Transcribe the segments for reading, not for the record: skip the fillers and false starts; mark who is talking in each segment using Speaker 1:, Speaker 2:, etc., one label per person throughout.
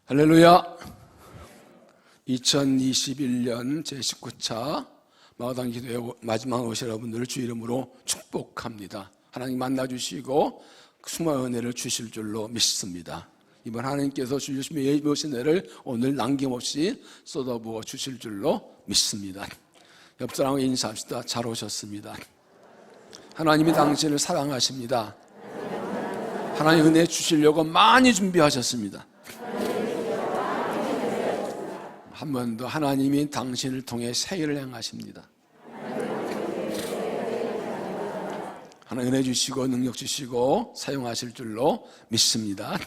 Speaker 1: 할렐루야. 2021년 제19차 마가당 기도회 마지막 오실 여러분들을 주 이름으로 축복합니다. 하나님 만나주시고 수많은 은혜를 주실 줄로 믿습니다. 이번 하나님께서 주시면 예비오신 은혜를 오늘 남김없이 쏟아부어 주실 줄로 믿습니다. 옆 사람과 인사합시다. 잘 오셨습니다. 하나님이 당신을 사랑하십니다. 하나님 은혜 주시려고 많이 준비하셨습니다. 한 번 더 하나님이 당신을 통해 새 일을 행하십니다. 하나님 은혜 주시고 능력 주시고 사용하실 줄로 믿습니다.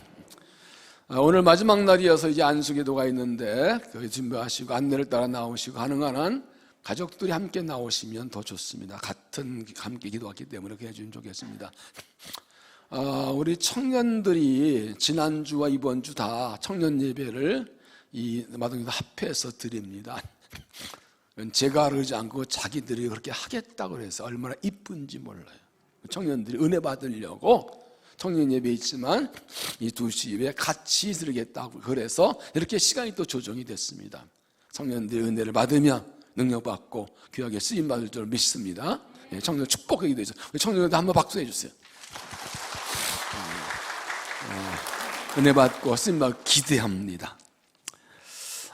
Speaker 1: 오늘 마지막 날이어서 이제 안수기도가 있는데 그 준비하시고 안내를 따라 나오시고 가능한 한 가족들이 함께 나오시면 더 좋습니다. 함께 기도하기 때문에 그렇게 해주면 좋겠습니다. 우리 청년들이 지난주와 이번 주 다 청년 예배를 이 마당에서 합해서 드립니다. 제가 그러지 않고 자기들이 그렇게 하겠다고 해서 얼마나 이쁜지 몰라요. 청년들이 은혜 받으려고 청년 예배 있지만 이 2시 예배 같이 드리겠다고 그래서 이렇게 시간이 또 조정이 됐습니다. 청년들이 은혜를 받으며 능력받고 귀하게 쓰임받을 줄 믿습니다. 청년 축복하기도 되죠. 청년들 한번 박수해 주세요. 은혜 받고 쓰임받고 기대합니다.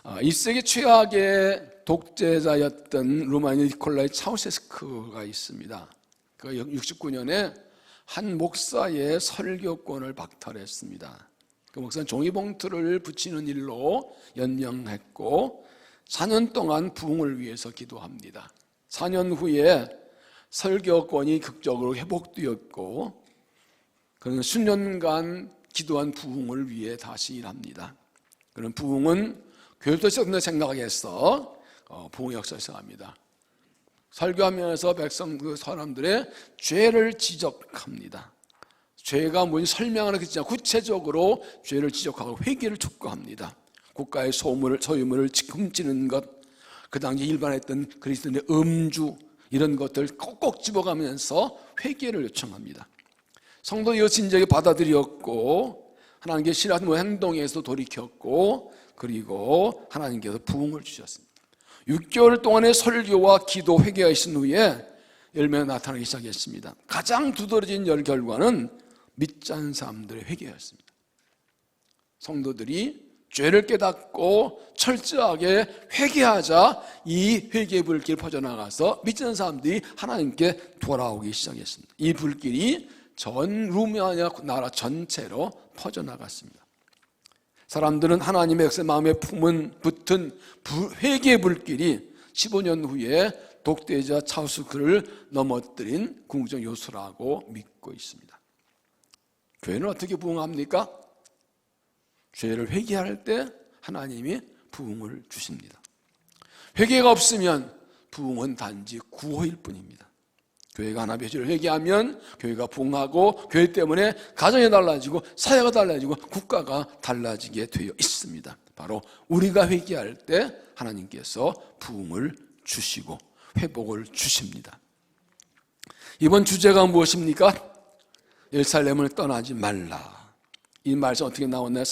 Speaker 1: 1세기 최악의 독재자였던 루마니아 니콜라이 차우세스크가 있습니다. 그 69년에 한 목사의 설교권을 박탈했습니다. 그 목사는 종이봉투를 붙이는 일로 연명했고 4년 동안 부흥을 위해서 기도합니다. 4년 후에 설교권이 극적으로 회복되었고 그는 수년간 기도한 부흥을 위해 다시 일합니다. 그런 부흥은 교회부터 시작된다 생각해서 부흥 역사를 시작합니다. 설교하면서 백성 그 사람들의 죄를 지적합니다. 죄가 뭔지 설명하는 게 진짜 구체적으로 죄를 지적하고 회개를 촉구합니다. 국가의 소유물을 훔치는 것, 그 당시 일반했던 그리스도인의 음주 이런 것들 꼭꼭 집어가면서 회개를 요청합니다. 성도 이어 진작에 받아들였고 하나님께 싫어하는 행동에서 돌이켰고 그리고 하나님께서 부흥을 주셨습니다. 6개월 동안의 설교와 기도 회개하신 후에 열매가 나타나기 시작했습니다. 가장 두드러진 결과는 믿지 않는 사람들의 회개였습니다. 성도들이 죄를 깨닫고 철저하게 회개하자 이 회개의 불길이 퍼져나가서 믿지 않는 사람들이 하나님께 돌아오기 시작했습니다. 이 불길이 전 루마니아 나라 전체로 퍼져나갔습니다. 사람들은 하나님의 역사 마음에 붙은 회개의 불길이 15년 후에 독재자 차우세스크를 넘어뜨린 궁극적 요소라고 믿고 있습니다. 교회는 어떻게 부흥합니까? 죄를 회개할 때 하나님이 부흥을 주십니다. 회개가 없으면 부흥은 단지 구호일 뿐입니다. 교회가 하나님의 죄를 회개하면 교회가 부흥하고 교회 때문에 가정이 달라지고 사회가 달라지고 국가가 달라지게 되어 있습니다. 바로 우리가 회개할 때 하나님께서 부흥을 주시고 회복을 주십니다. 이번 주제가 무엇입니까? 예루살렘을 떠나지 말라. 이 말씀 어떻게 나오나요?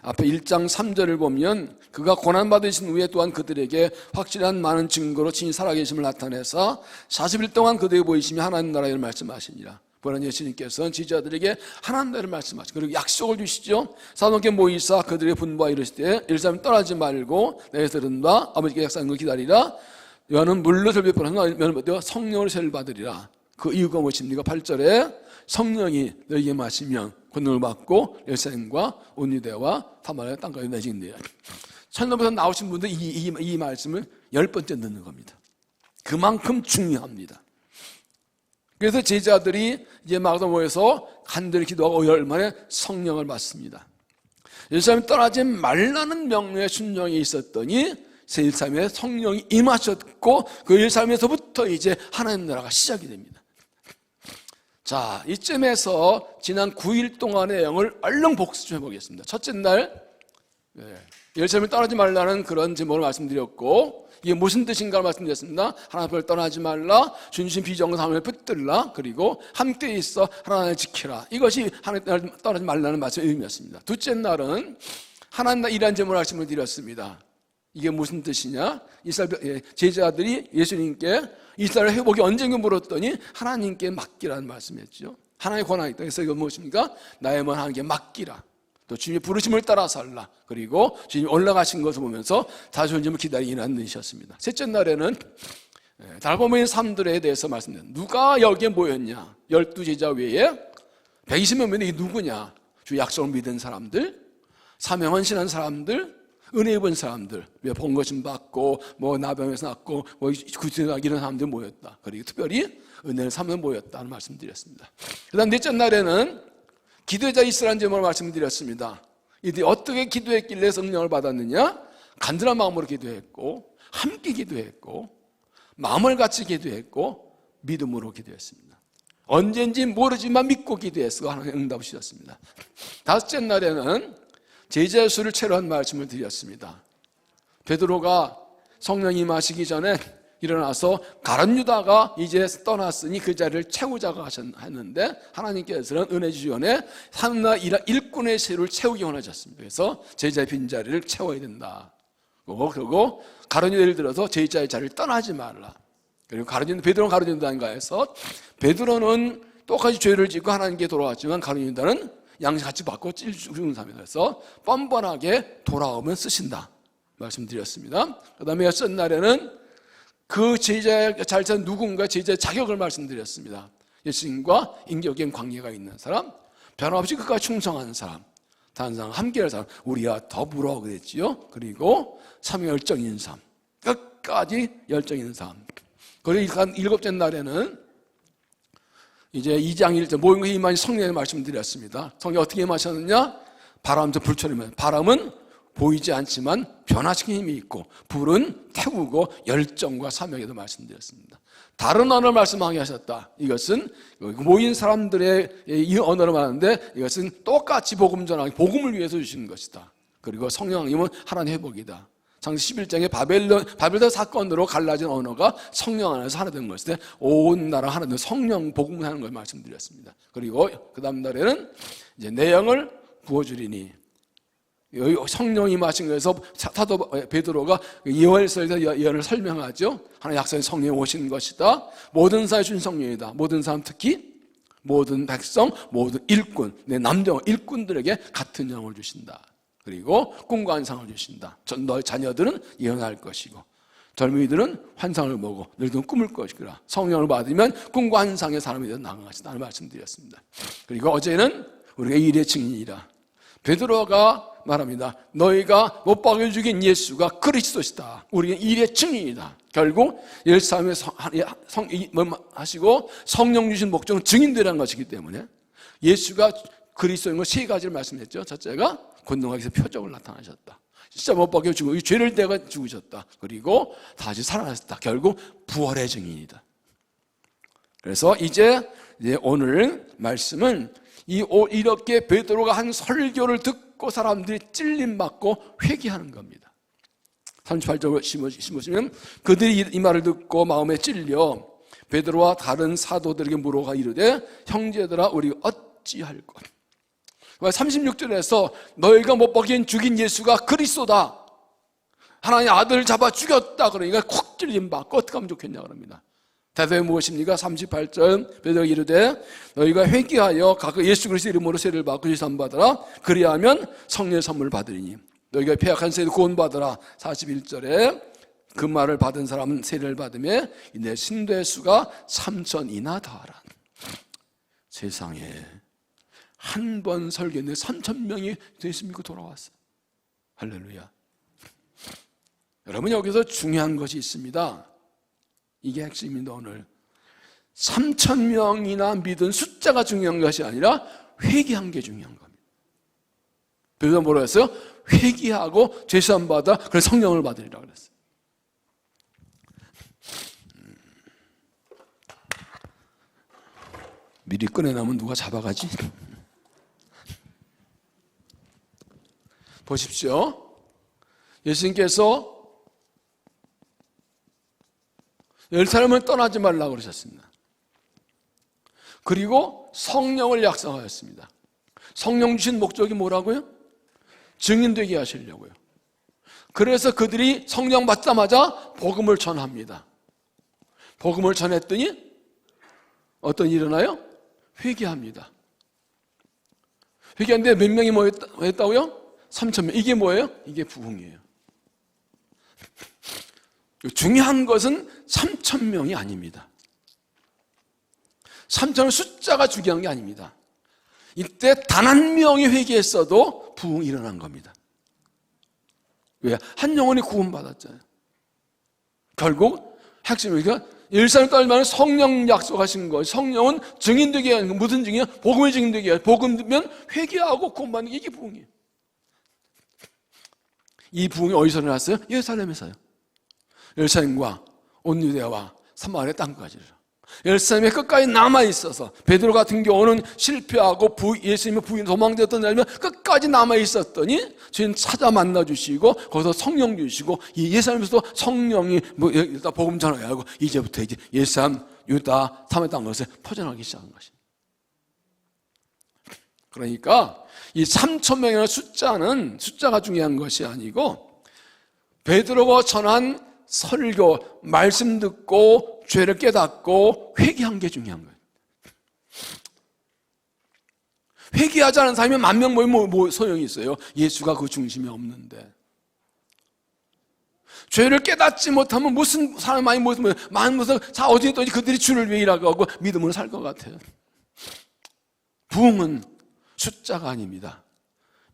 Speaker 1: 앞에 1장 3절을 보면 그가 고난받으신 후에 또한 그들에게 확실한 많은 증거로 친히 살아계심을 나타내서 40일 동안 그들에게 보이시며 하나님 나라를 말씀하시니라. 부활한 예수님께서는 지지자들에게 하나님 나라를 말씀하시고 그리고 약속을 주시죠. 사도님께 모이사 그들에게 분부하여 이르시되 예루살렘 떠나지 말고 내게 들은 바 아버지께 약속한 걸 기다리라. 너는 물로 설비하여 성령을 세를 받으리라. 그 이유가 무엇입니까? 8절에 성령이 너에게 마시면 권능을 받고 예루살렘과 온 유대와 사마리아 땅까지 내진대요. 천년부터 나오신 분들 이 말씀을 10번째 듣는 겁니다. 그만큼 중요합니다. 그래서 제자들이 이제 마가다에 모여서 간절히 기도하고 5일 만에 성령을 받습니다. 예루살렘 떠나지 말라는 명령에 순종이 있었더니 예루살렘에 성령이 임하셨고 그 예루살렘에서부터 이제 하나님 나라가 시작이 됩니다. 자, 이쯤에서 지난 9일 동안의 내용을 얼른 복습 좀 해보겠습니다. 첫째 날 예루살렘을 떠나지 말라는 그런 제목을 말씀드렸고 이게 무슨 뜻인가를 말씀드렸습니다. 하나님을 떠나지 말라, 준신 비정상을 붙들라, 그리고 함께 있어 하나님을 지키라. 이것이 하나님을 떠나지 말라는 말씀의 의미였습니다. 둘째 날은 하나님 이러한 제목을 말씀을 드렸습니다. 이게 무슨 뜻이냐? 이스라엘 제자들이 예수님께 이스라엘 회복이 언젠가 물었더니 하나님께 맡기라는 말씀이었죠. 하나님의 권한이 있다. 그래서 이건 무엇입니까? 나의 마음 하나님께 맡기라. 또 주님의 부르심을 따라 살라. 그리고 주님이 올라가신 것을 보면서 다시 온 점을 기다리라는 뜻이었습니다. 셋째 날에는 달보면 사람들에 대해서 말씀드렸습니다. 누가 여기에 모였냐? 12제자 외에 120명 이게 누구냐? 주 약속을 믿은 사람들, 사명 헌신한 사람들, 은혜 입은 사람들, 본거심 받고 나병에서 낫고 구주에 이런 사람들 모였다. 그리고 특별히 은혜를 삼아 모였다는 말씀드렸습니다. 그 다음 넷째 날에는 기도자 이스라엘 제목을 말씀드렸습니다. 이들이 어떻게 기도했길래 성령을 받았느냐? 간절한 마음으로 기도했고, 함께 기도했고, 마음을 같이 기도했고, 믿음으로 기도했습니다. 언젠지 모르지만 믿고 기도했고 하나님 응답을 주셨습니다. 다섯째 날에는 제자의 수를 채로한 말씀을 드렸습니다. 베드로가 성령 임하시기 전에 일어나서 가룟 유다가 이제 떠났으니 그 자리를 채우자고 하셨는데 하나님께서는 은혜 주시원에 산나 일꾼의 세를 채우기 원하셨습니다. 그래서 제자의 빈자리를 채워야 된다. 그리고 가룟 유다를 들어서 제자의 자리를 떠나지 말라. 그리고 베드로는 가룟 유다인가 해서 베드로는 똑같이 죄를 짓고 하나님께 돌아왔지만 가룟 유다는 양식 같이 받고 죽는 사람이다. 그래서 뻔뻔하게 돌아오면 쓰신다 말씀드렸습니다. 그 다음에 여섯 날에는 그 제자의 잘된 누군가 제자의 자격을 말씀드렸습니다. 예수님과 인격적인 관계가 있는 사람, 변함없이 끝까지 충성하는 사람, 다른 사람 함께할 사람, 우리와 더불어 그랬지요. 그리고 참여 열정 있는 사람, 끝까지 열정 있는 사람. 그리고 일곱째 날에는 이제 2장 1절 모든 것이 임하니 성령의 말씀드렸습니다. 성령 어떻게 임하셨느냐? 바람도 불처럼 바람은 보이지 않지만 변화시키는 힘이 있고 불은 태우고 열정과 사명에도 말씀드렸습니다. 다른 언어를 말씀하게 하셨다. 이것은 모인 사람들의 이 언어를 말하는데 이것은 똑같이 복음 전하기, 복음을 위해서 주시는 것이다. 그리고 성령님은 하나님의 회복이다. 창세기 11장에 바벨탑 사건으로 갈라진 언어가 성령 안에서 하나 된 것인데 온 나라 하나 된 성령 복음을 하는 걸 말씀드렸습니다. 그리고 그 다음 날에는 이제 내용을 부어주리니 여기 성령이 임하신 것에서 사도 베드로가 예언서에서 예언을 설명하죠. 하나님 약속의 성령이 오신 것이다. 모든 사람이 준 성령이다. 모든 사람 특히 모든 백성, 모든 일꾼, 내 남정 일꾼들에게 같은 영을 주신다. 그리고 꿈과 환상을 주신다. 너희 자녀들은 예언할 것이고 젊은이들은 환상을 보고 너희들은 꿈을 것이라. 성령을 받으면 꿈과 환상의 사람이 되어 나아갈 것이다 라는 말씀드렸습니다. 그리고 어제는 우리가 일의 증인이라 베드로가 말합니다. 너희가 못 박여 죽인 예수가 그리스도시다. 우리는 일의 증인이다. 결국 예루살렘에 하시고 성령 주신 목적은 증인되라는 것이기 때문에 예수가 그리스도인 것 세 가지를 말씀했죠. 첫째가 권능하기서 표적을 나타나셨다. 진짜 못 박여 죽고 이 죄를 대가 죽으셨다. 그리고 다시 살아나셨다. 결국 부활의 증인이다. 그래서 이제 오늘 말씀은 이렇게 베드로가 한 설교를 듣고 사람들이 찔림받고 회개하는 겁니다. 38절 보시면 그들이 이 말을 듣고 마음에 찔려 베드로와 다른 사도들에게 물어가 이르되 형제들아 우리 어찌할 것? 36절에서 너희가 못 박인 죽인 예수가 그리스도다. 하나님 아들을 잡아 죽였다. 그러니까 콕 찔림받고 어떻게 하면 좋겠냐 그럽니다. 대답이 무엇입니까? 38절 베드로가 이르되 너희가 회개하여 각 예수 그리스도 이름으로 세례를 받고 유산 받으라. 그리하면 성령의 선물을 받으리니 너희가 패역한 세대 구원받으라. 41절에 그 말을 받은 사람은 세례를 받으며 내 신도의 수가 3,000이나 더하라. 세상에 한 번 설교했는데 3,000명이 예수 믿고 돌아왔어요. 할렐루야. 여러분 여기서 중요한 것이 있습니다. 이게 핵심입니다. 오늘 3,000명이나 믿은 숫자가 중요한 것이 아니라 회개한 게 중요한 겁니다. 그래서 뭐라고 했어요? 회개하고 죄사함 받아 그래서 성령을 받으리라고 그랬어요. 미리 꺼내놓으면 누가 잡아가지? 보십시오. 예수님께서 예루살렘을 떠나지 말라고 그러셨습니다. 그리고 성령을 약속하였습니다. 성령 주신 목적이 뭐라고요? 증인되게 하시려고요. 그래서 그들이 성령 받자마자 복음을 전합니다. 복음을 전했더니 어떤 일이 일어나요? 회개합니다. 회개하는데 몇 명이 모였다고요? 3,000명. 이게 뭐예요? 이게 부흥이에요. 중요한 것은 3,000명이 아닙니다. 3,000은 숫자가 중요한 게 아닙니다. 이때 단 한 명이 회개했어도 부흥이 일어난 겁니다. 왜? 한 영혼이 구원받았잖아요. 결국 핵심이 예루살렘 떨면 성령 약속하신 거, 성령은 증인되게 하는 거. 무슨 증인이요? 복음의 증인되게 해요. 복음 듣면 회개하고 구원받는 게 이게 부흥이에요. 이 부흥이 어디서 일어났어요? 예루살렘에서요. 예루살렘과 온 유대와 사마리아 땅까지를. 예루살렘에 끝까지 남아있어서 베드로 같은 경우는 실패하고 예수님의 부인 도망쳤던 날면 끝까지 남아있었더니 주님 찾아 만나주시고 거기서 성령 주시고 이 예루살렘에서도 성령이 일단 복음 전하고 이제부터 이제 예루살렘, 유다, 사마리아 땅에서 퍼져나가기 시작한 것입니다. 그러니까 이 3,000명이라는 숫자는 숫자가 중요한 것이 아니고 베드로가 전한 설교, 말씀 듣고 죄를 깨닫고 회개한 게 중요한 거예요. 회개하지 않은 사람이 10,000명 모이면 뭐 소용이 있어요? 예수가 그 중심에 없는데. 죄를 깨닫지 못하면 무슨 사람이 많이 모이면 많은 것을 어디에 또 그들이 주를 위해 일하고 하고 믿음으로 살 것 같아요. 부흥은 숫자가 아닙니다.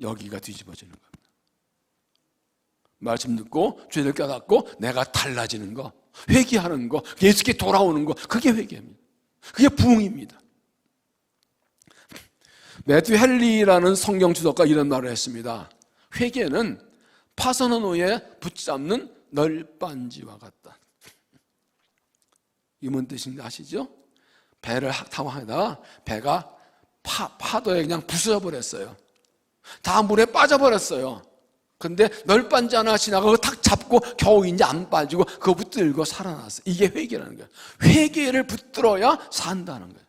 Speaker 1: 여기가 뒤집어지는 겁니다. 말씀 듣고 죄를 깨닫고 내가 달라지는 거, 회개하는 거, 예수께 돌아오는 거, 그게 회개입니다. 그게 부흥입니다. 매튜 헨리라는 성경 주석가 이런 말을 했습니다. 회개는 파선한 후에 붙잡는 널빤지와 같다. 이 뭔 뜻인지 아시죠? 배를 타고 하다가 배가 파도에 그냥 부서져 버렸어요. 다 물에 빠져버렸어요. 근데 널빤지 하나 지나가고 그거 탁 잡고 겨우 이제 안 빠지고 그거 붙들고 살아났어요. 이게 회개라는 거예요. 회개를 붙들어야 산다는 거예요.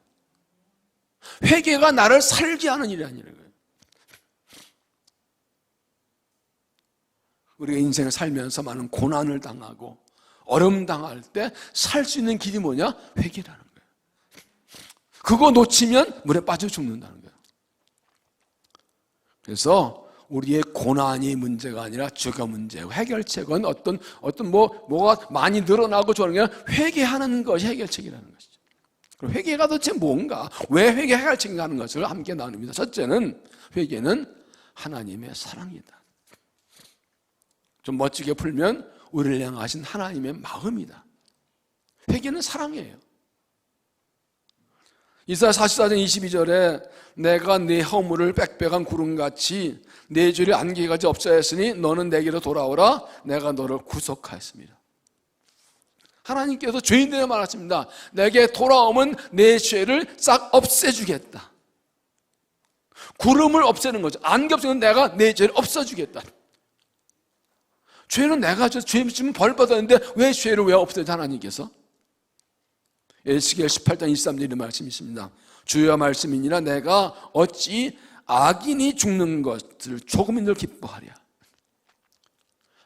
Speaker 1: 회개가 나를 살게 하는 일이 아니라는 거예요. 우리가 인생을 살면서 많은 고난을 당하고 어려움 당할 때 살 수 있는 길이 뭐냐? 회개라는 거예요. 그거 놓치면 물에 빠져 죽는다는 거예요. 그래서 우리의 고난이 문제가 아니라 죄가 문제고 해결책은 뭐가 많이 늘어나고 저런 게 회개하는 것이 해결책이라는 것이죠. 그럼 회개가 도대체 뭔가? 왜 회개 해결책인가 하는 것을 함께 나눕니다. 첫째는 회개는 하나님의 사랑이다. 좀 멋지게 풀면 우리를 향하신 하나님의 마음이다. 회개는 사랑이에요. 이사야 44장 22절에 내가 네 허물을 빽빽한 구름같이 내 죄를 안개같이 없애었으니 너는 내게로 돌아오라 내가 너를 구속하였습니다. 하나님께서 죄인들에게 말하십니다. 내게 돌아오면 내 죄를 싹 없애주겠다. 구름을 없애는 거죠. 안개 없애는 내가 내 죄를 없애주겠다. 죄는 내가 죄 지면 벌 받았는데 왜 죄를 왜 없애죠 하나님께서? 에스겔 18장 23절의 말씀이 있습니다. 주의 말씀이니라 내가 어찌 악인이 죽는 것을 조금이라도 기뻐하랴.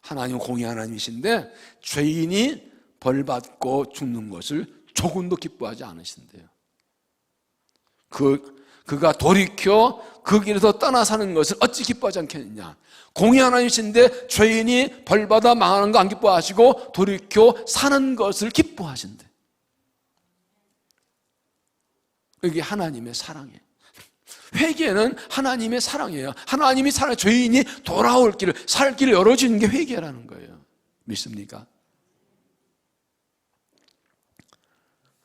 Speaker 1: 하나님은 공의 하나님이신데 죄인이 벌받고 죽는 것을 조금도 기뻐하지 않으신대요. 그가 돌이켜 그 길에서 떠나 사는 것을 어찌 기뻐하지 않겠느냐. 공의 하나님이신데 죄인이 벌받아 망하는 거 안 기뻐하시고 돌이켜 사는 것을 기뻐하신대. 이게 하나님의 사랑이에요. 회개는 하나님의 사랑이에요. 하나님이 죄인이 돌아올 길을, 살 길을 열어주는 게 회개라는 거예요. 믿습니까?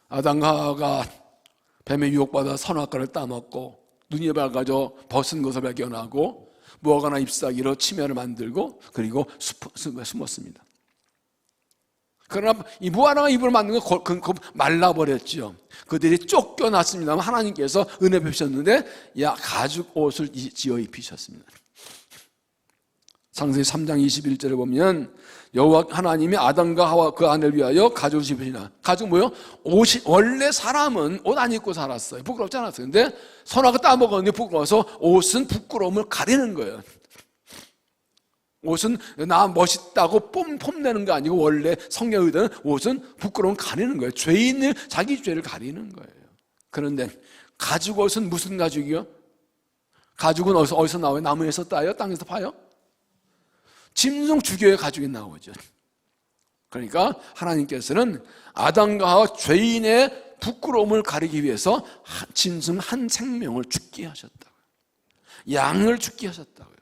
Speaker 1: 아담과 하와가 뱀에 유혹받아 선악과를 따먹고 눈이 밝아져 벗은 것을 발견하고 무화과 하나 잎사귀로 치면을 만들고 그리고 숨었습니다. 그러나 이 무화과 잎을 만든 거 말라버렸죠. 그들이 쫓겨났습니다만 하나님께서 은혜 베푸셨는데 가죽 옷을 지어 입히셨습니다. 창세기 3장 21절에 보면 여호와 하나님이 아담과 하와 그 아내를 위하여 가죽을 입히시나. 가죽 뭐요? 옷이 원래 사람은 옷 안 입고 살았어요. 부끄럽지 않았어요. 근데 선악을 따먹었는데 부끄러워서 옷은 부끄러움을 가리는 거예요. 옷은 나 멋있다고 뽐내는 거 아니고 원래 성경의 의도는 옷은 부끄러움 가리는 거예요. 죄인을 자기 죄를 가리는 거예요. 그런데 가죽 옷은 무슨 가죽이요? 가죽은 어디서 나와요? 나무에서 따요? 땅에서 파요? 짐승 죽여야 가죽이 나오죠. 그러니까 하나님께서는 아담과 하와 죄인의 부끄러움을 가리기 위해서 짐승 한 생명을 죽게 하셨다고요. 양을 죽게 하셨다고요.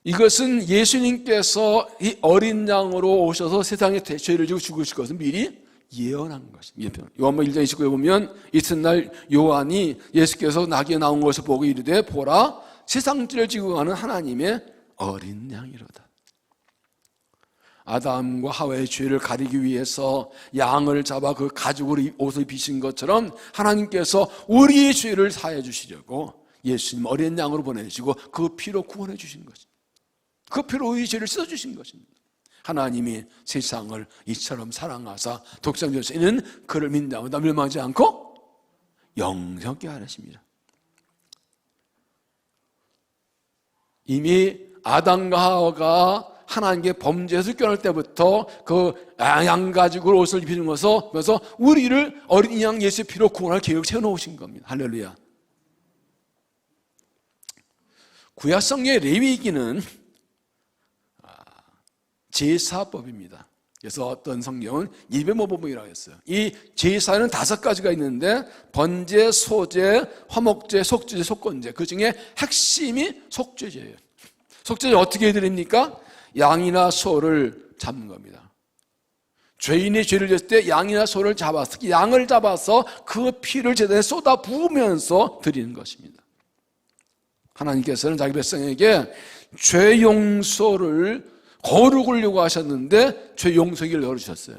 Speaker 1: 이것은 예수님께서 이 어린 양으로 오셔서 세상에 죄를 지고 죽으실 것을 미리 예언한 것입니다. 요한복음 1장 29에 보면 이튿날 요한이 예수께서 나귀에 나온 것을 보고 이르되 보라 세상 죄를 지고 가는 하나님의 어린 양이로다. 아담과 하와의 죄를 가리기 위해서 양을 잡아 그 가죽으로 옷을 입히신 것처럼 하나님께서 우리의 죄를 사해 주시려고 예수님 어린 양으로 보내주시고 그 피로 구원해 주신 것입니다. 그 피로 우리의 죄를 씻어주신 것입니다. 하나님이 세상을 이처럼 사랑하사 독생자 이는 그를 믿는 자마다 멸망하지 않고 영생케 하셨습니다. 이미 아담과 하와가 하나님께 범죄에서 쫓겨날 때부터 그 양가죽으로 옷을 입히는 것에서 그래서 우리를 어린 양 예수의 피로 구원할 계획을 세워놓으신 겁니다. 할렐루야. 구약성경의 레위기는 제사법입니다. 그래서 어떤 성경은 예배모범이라고 했어요. 이 제사는 5가지가 있는데 번제, 소제, 화목제, 속죄제, 속건제, 그 중에 핵심이 속죄제예요. 속죄제 어떻게 해드립니까? 양이나 소를 잡는 겁니다. 죄인이 죄를 졌을 때 양이나 소를 잡아서 양을 잡아서 그 피를 제단에 쏟아 부으면서 드리는 것입니다. 하나님께서는 자기 백성에게 죄 용서를 거룩을 요구하셨는데 죄 용서기를 열어주셨어요.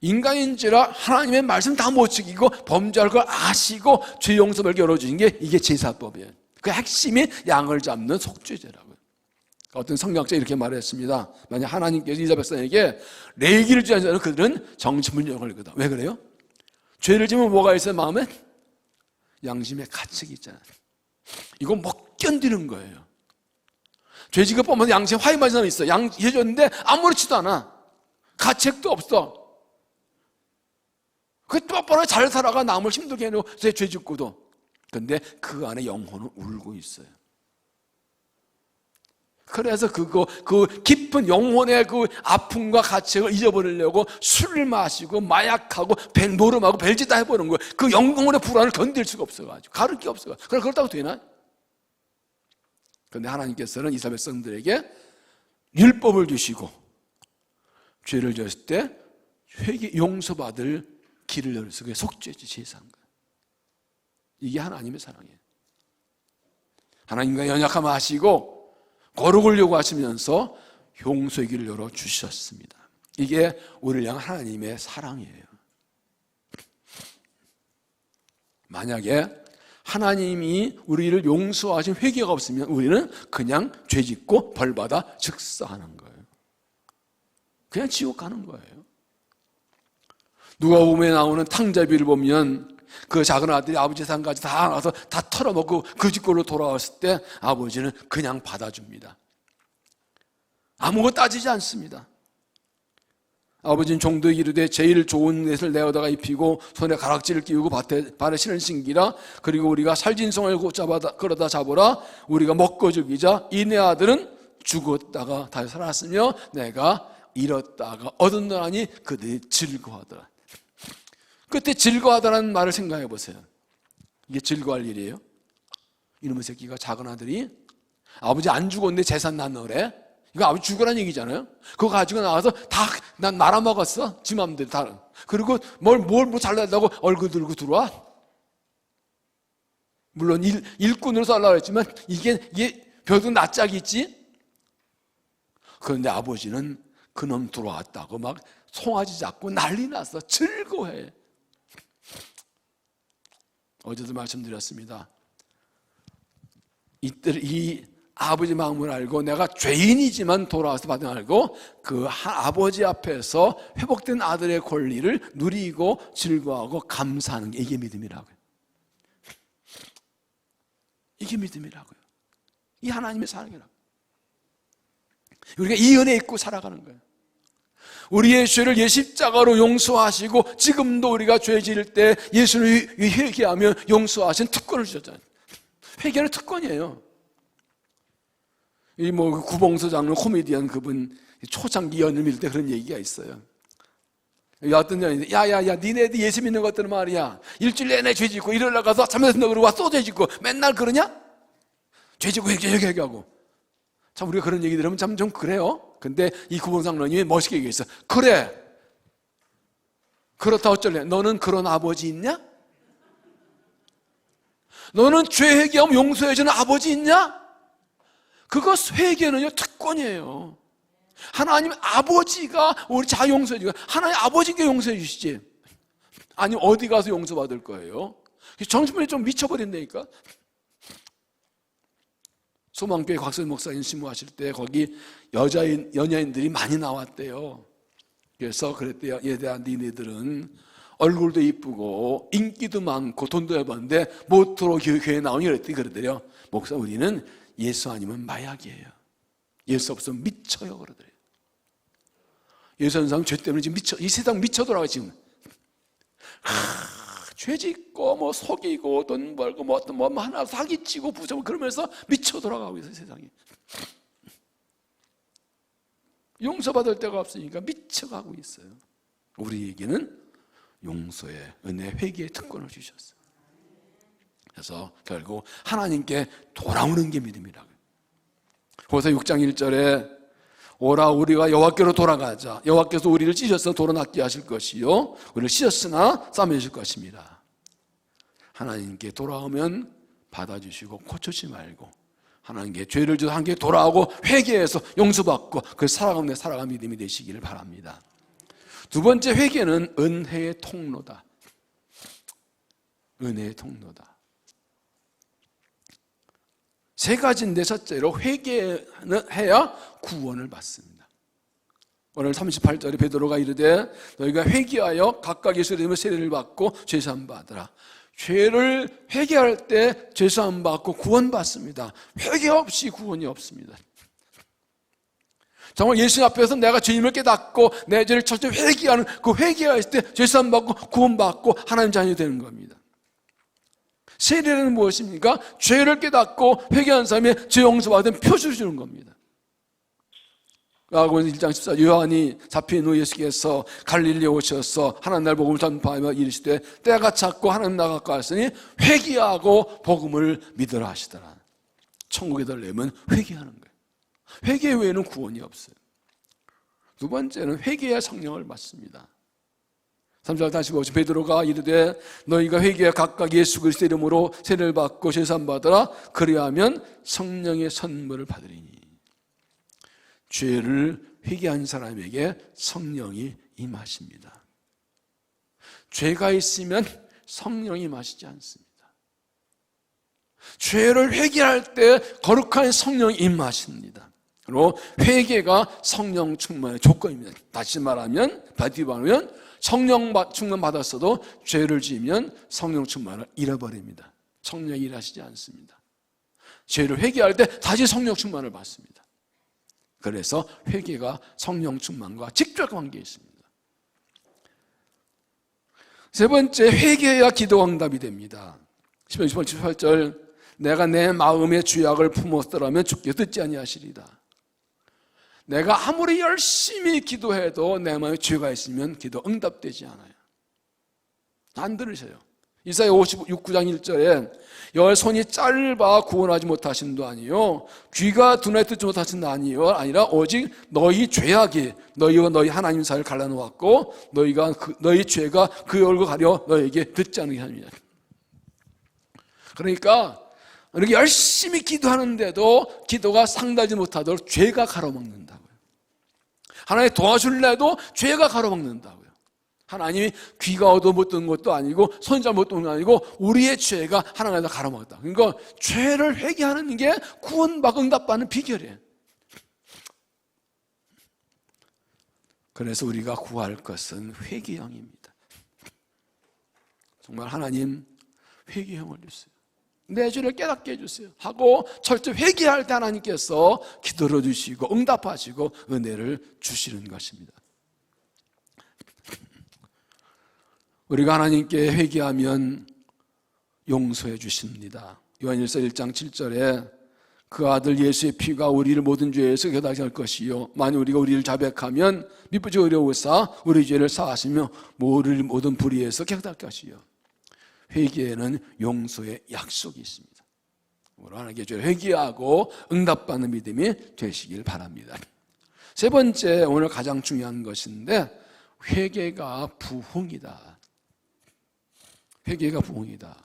Speaker 1: 인간인지라 하나님의 말씀 다 못 지키고 범죄할 걸 아시고 죄 용서를 열어주신 게 이게 제사법이에요. 그 핵심이 양을 잡는 속죄제라고요. 어떤 성경학자 이렇게 말했습니다. 만약 하나님께서 이스라엘 백성에게 레위기를 주지 않으면 그들은 정신분열을 걸거든. 왜 그래요? 죄를 지으면 뭐가 있어요? 마음에? 양심의 가책이 있잖아요. 이거 못 견디는 거예요. 죄지가 뻔한 양심에 화해맞은 사람이 있어. 해줬는데 아무렇지도 않아. 가책도 없어. 그 뻔뻔하게 잘 살아가 남을 힘들게 해놓고 죄 짓고도. 근데 그 안에 영혼은 울고 있어요. 그래서 그 깊은 영혼의 그 아픔과 가책을 잊어버리려고 술을 마시고 마약하고 노름하고 별짓 다 해보는 거예요. 그 영혼의 불안을 견딜 수가 없어가지고 가를 게 없어가지고. 그렇다고 되나? 그런데 하나님께서는 이스라엘 백성들에게 율법을 주시고 죄를 졌을 때 회개 용서받을 길을 열어서 그게 속죄지 제사한 거예요. 이게 하나님의 사랑이에요. 하나님과 연약함을 아시고 거룩을 요구하시면서 용서의 길을 열어주셨습니다. 이게 우리를 향한 하나님의 사랑이에요. 만약에 하나님이 우리를 용서하신 회개가 없으면 우리는 그냥 죄짓고 벌받아 즉사하는 거예요. 그냥 지옥 가는 거예요. 누가복음에 나오는 탕자비를 보면 그 작은 아들이 아버지 재산까지 다 나와서 다 털어먹고 그 집골로 돌아왔을 때 아버지는 그냥 받아줍니다. 아무것도 따지지 않습니다. 아버지는 종도에 이르되 제일 좋은 옷을 내어다가 입히고 손에 가락지를 끼우고 발에 신을 신기라. 그리고 우리가 살진송을 끌어다 잡으라. 우리가 먹고 죽이자. 이 내 아들은 죽었다가 다시 살았으며 내가 잃었다가 얻었노라니 그들이 즐거워하더라. 그때 즐거워하다라는 말을 생각해 보세요. 이게 즐거워할 일이에요? 이놈의 새끼가 작은 아들이 아버지 안 죽었는데 재산 나누래. 이거 아버지 죽으라는 얘기잖아요. 그거 가지고 나와서 다 난 말아먹었어. 지 맘대로 다. 그리고 뭘 잘난다고 얼굴 들고 들어와. 물론 일꾼으로 살라고 했지만 이게 별도 낯짝이 있지. 그런데 아버지는 그놈 들어왔다고 막 송아지 잡고 난리 났어. 즐거워해. 어제도 말씀드렸습니다. 이 아버지 마음을 알고 내가 죄인이지만 돌아와서 받은 알고 그 아버지 앞에서 회복된 아들의 권리를 누리고 즐거워하고 감사하는 게 이게 믿음이라고요. 이게 믿음이라고요. 이 하나님의 사랑이라고. 우리가 이 은혜 입고 살아가는 거예요. 우리의 죄를 십자가로 용서하시고 지금도 우리가 죄 지을 때 예수를 회개하며 용서하신 특권을 주셨잖아요. 회개는 특권이에요. 이 구봉서 장로 코미디언 그분 초창기 연을 밀 때 그런 얘기가 있어요. 어떤 년인데 야야야 니네들 예수 믿는 것들은 말이야 일주일 내내 죄 짓고 일요일 나가서 잠에서 든다고 그러고 또 죄 짓고 맨날 그러냐? 죄 짓고 회개하고. 참 우리가 그런 얘기 들으면 참 좀 그래요. 근데 이 구봉상론이 멋있게 얘기했어. 그래 그렇다 어쩔래? 너는 그런 아버지 있냐? 너는 죄 회개하면 용서해주는 아버지 있냐? 그거 회개는요 특권이에요. 하나님 아버지가 우리 자 용서해 주고 하나님 아버지께 용서해 주시지. 아니 어디 가서 용서받을 거예요? 정신분이 좀 미쳐버린다니까. 소망교회 곽선 목사님 신무하실 때 거기 연예인들이 많이 나왔대요. 그래서 그랬대요. 얘들아 니네들은 얼굴도 이쁘고 인기도 많고 돈도 해봤는데 모토로 교회에 나오니 그랬더래요. 목사 우리는 예수 아니면 마약이에요. 예수 없으면 미쳐요 그러더래요. 예수 없는 사람 죄 때문에 지금 이 세상 미쳐 돌아가 지금. 죄 짓고 속이고 돈 벌고 하나 사기치고 부정하고 그러면서 미쳐 돌아가고 있어요 세상이. 용서받을 데가 없으니까 미쳐가고 있어요. 우리에게는 용서의 은혜 회개의 특권을 주셨어요. 그래서 결국 하나님께 돌아오는 게 믿음이라고요. 고린도서 6장 1절에 오라 우리가 여호와께로 돌아가자. 여호와께서 우리를 찢어서 도로 낫게 하실 것이요 우리를 찢었으나 싸매실 것입니다. 하나님께 돌아오면 받아주시고 고쳐지 말고 하나님께 죄를 져서 하나님께 돌아오고 회개해서 용서받고 그 살아가는 믿음이 되시기를 바랍니다. 두 번째 회개는 은혜의 통로다. 은혜의 통로다. 세 가지인데 첫째로 회개해야 구원을 받습니다. 오늘 38절에 베드로가 이르되 너희가 회개하여 각각 예수의 이름으로 세례를 받고 죄사함 받으라. 죄를 회개할 때 죄사함 받고 구원 받습니다. 회개 없이 구원이 없습니다. 정말 예수 앞에서 내가 죄임을 깨닫고 내 죄를 철저히 회개하는 그 회개할 때 죄사함 받고 구원 받고 하나님 자녀이 되는 겁니다. 세례는 무엇입니까? 죄를 깨닫고 회개한 사람의 죄 용서받은 표시를 주는 겁니다. 야고보서 1장 14 요한이 잡힌 후 예수께서 갈릴리에 오셔서 하나님 나라를 복음을 전파하며 이르시되 때가 찼고 하나님 나라가 가까웠으니 회개하고 복음을 믿으라 하시더라. 천국에 들려면 회개하는 거예요. 회개 외에는 구원이 없어요. 두 번째는 회개해야 성령을 받습니다. 3절 다시 보시죠. 베드로가 이르되 너희가 회개해 각각 예수 그리스도의 이름으로 세례를 받고 죄사함 받으라. 그리하면 성령의 선물을 받으리니. 죄를 회개한 사람에게 성령이 임하십니다. 죄가 있으면 성령이 임하시지 않습니다. 죄를 회개할 때 거룩한 성령이 임하십니다. 그리고 회개가 성령 충만의 조건입니다. 다시 말하면 성령 충만 받았어도 죄를 지으면 성령 충만을 잃어버립니다. 성령이 일하시지 않습니다. 죄를 회개할 때 다시 성령 충만을 받습니다. 그래서 회개가 성령 충만과 직접 관계에 있습니다. 세 번째, 회개해야 기도 응답이 됩니다. 10절 18절 내가 내 마음의 죄악을 품었더라면 주께 듣지 아니하시리다. 내가 아무리 열심히 기도해도 내 마음에 죄가 있으면 기도 응답되지 않아요. 안 들으셔요. 이사야 59장 1절에 여호와의 손이 짧아 구원하지 못하신 도 아니요 귀가 둔하여 듣지 못하신 도 아니라 오직 너희 죄악이 너희와 너희 하나님 사이를 갈라놓았고 너희 죄가 그 얼굴 가려 너희에게 듣지 않게 합니다. 그러니까 이렇게 열심히 기도하는데도 기도가 상달하지 못하도록 죄가 가로막는다고요. 하나님 도와줄래도 죄가 가로막는다고요. 하나님이 귀가 얻어 못 듣는 것도 아니고 손이 잘 못 듣는 것도 아니고 우리의 죄가 하나님에서 가로막았다. 그러니까 죄를 회개하는 게 구원받고 응답받는 비결이에요. 그래서 우리가 구할 것은 회개형입니다. 정말 하나님 회개형을 주세요. 내 죄를 깨닫게 해주세요 하고 철저히 회개할 때 하나님께서 기도를 주시고 응답하시고 은혜를 주시는 것입니다. 우리가 하나님께 회개하면 용서해 주십니다. 요한일서 1장 7절에 그 아들 예수의 피가 우리를 모든 죄에서 깨닫게 할 것이요 만일 우리가 우리를 자백하면 미쁘지 어려우사 우리 죄를 사하시며 우리를 모든 불의에서 깨닫게 하시요. 회개에는 용서의 약속이 있습니다. 우리 하나님께 죄를 회개하고 응답받는 믿음이 되시길 바랍니다. 세 번째, 오늘 가장 중요한 것인데 회개가 부흥이다. 회개가 부흥이다.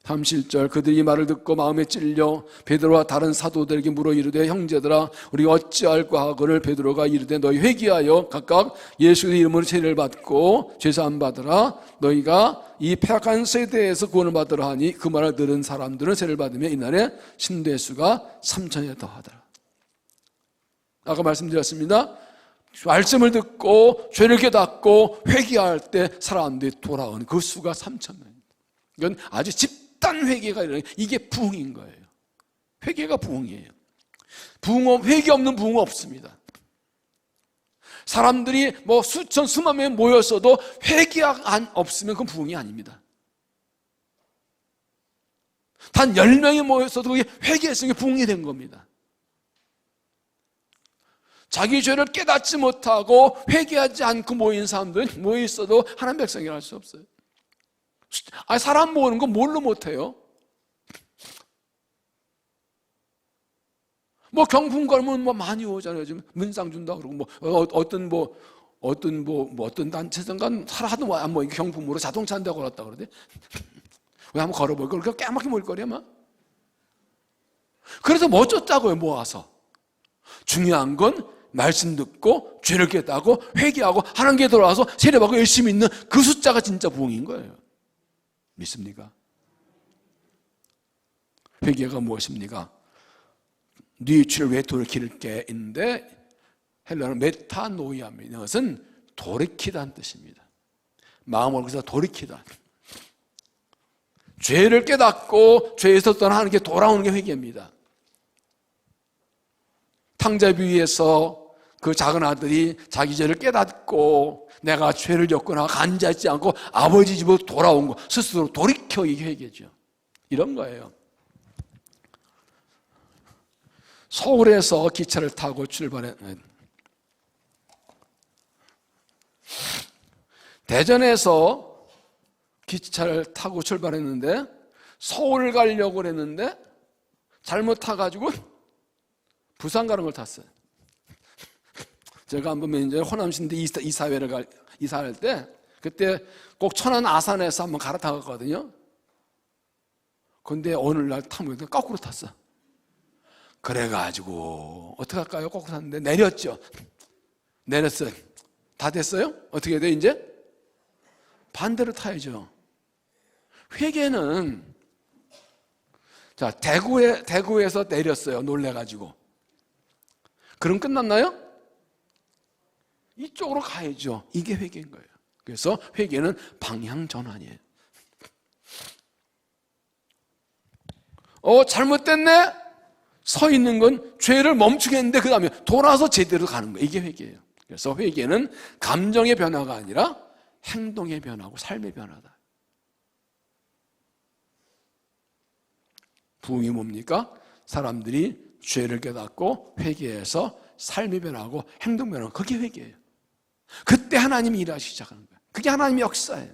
Speaker 1: 37절 그들이 이 말을 듣고 마음에 찔려 베드로와 다른 사도들에게 물어 이르되 형제들아 우리가 어찌할까 하거늘 베드로가 이르되 너희 회개하여 각각 예수의 이름으로 세례를 받고 죄사함 받으라. 너희가 이 폐악한 세대에서 구원을 받으라 하니 그 말을 들은 사람들은 세례를 받으며 이날에 신도의 수가 3천에 더하더라. 아까 말씀드렸습니다. 말씀을 듣고 죄를 깨닫고 회개할 때 사람들이 돌아오는 그 수가 3천명입니다. 이건 아주 집단 회개가 일어나요. 이게 부흥인 거예요. 회개가 부흥이에요. 회개 없는 부흥은 없습니다. 사람들이 뭐 수천 수만 명이 모였어도 회개가 없으면 그건 부흥이 아닙니다. 단 10명이 모였어도 그게 회개했으니까 부흥이 된 겁니다. 자기 죄를 깨닫지 못하고 회개하지 않고 모인 사람들은 모여 있어도 하나님 백성이라 할 수 없어요. 사람 모으는 건 뭘로 못해요? 뭐 경품 걸면 뭐 많이 오잖아요. 지금 문상 준다 그러고 어떤 단체든가 하도 뭐 경품으로 자동차 한다고 걸었다 그러대. 왜 한번 걸어볼 걸? 그렇게 까맣게 모일 거래 아마. 그래서 뭐 어쩌자고요 모아서. 중요한 건 말씀 듣고 죄를 깨닫고 회개하고 하나님께 돌아와서 세례받고 열심히 있는 그 숫자가 진짜 부흥인 거예요. 믿습니까? 회개가 무엇입니까? 네 죄를 왜 돌이킬게 있는데 헬라어는 메타노이아입니다. 이것은 돌이키다는 뜻입니다. 마음을 그래서 돌이키다. 죄를 깨닫고 죄에서 떠나 하나님께 돌아오는 게 회개입니다. 탕자 비유에서 그 작은 아들이 자기 죄를 깨닫고 내가 죄를 졌거나 간자하지 않고 아버지 집으로 돌아온 거 스스로 돌이켜 이게 회개죠. 이런 거예요. 서울에서 기차를 타고 대전에서 기차를 타고 출발했는데 서울 가려고 그랬는데 잘못 타가지고 부산 가는 걸 탔어요. 제가 한번 이제 호남신대 이사할 때 그때 꼭 천안 아산에서 한번 갈아타갔거든요. 근데 오늘날 타면 거꾸로 탔어. 그래가지고 어떻게 할까요? 거꾸로 탔는데 내렸죠. 내렸어요. 다 됐어요? 어떻게 돼 이제? 반대로 타야죠. 회개는 자 대구에서 내렸어요. 놀래가지고. 그럼 끝났나요? 이쪽으로 가야죠. 이게 회개인 거예요. 그래서 회개는 방향 전환이에요. 잘못됐네? 서 있는 건 죄를 멈추게 했는데 그 다음에 돌아서 제대로 가는 거예요. 이게 회개예요. 그래서 회개는 감정의 변화가 아니라 행동의 변화고 삶의 변화다. 부흥이 뭡니까? 사람들이 죄를 깨닫고 회개해서 삶이 변하고 행동 변하고 그게 회개예요. 그때 하나님이 일하시기 시작하는 거예요. 그게 하나님의 역사예요.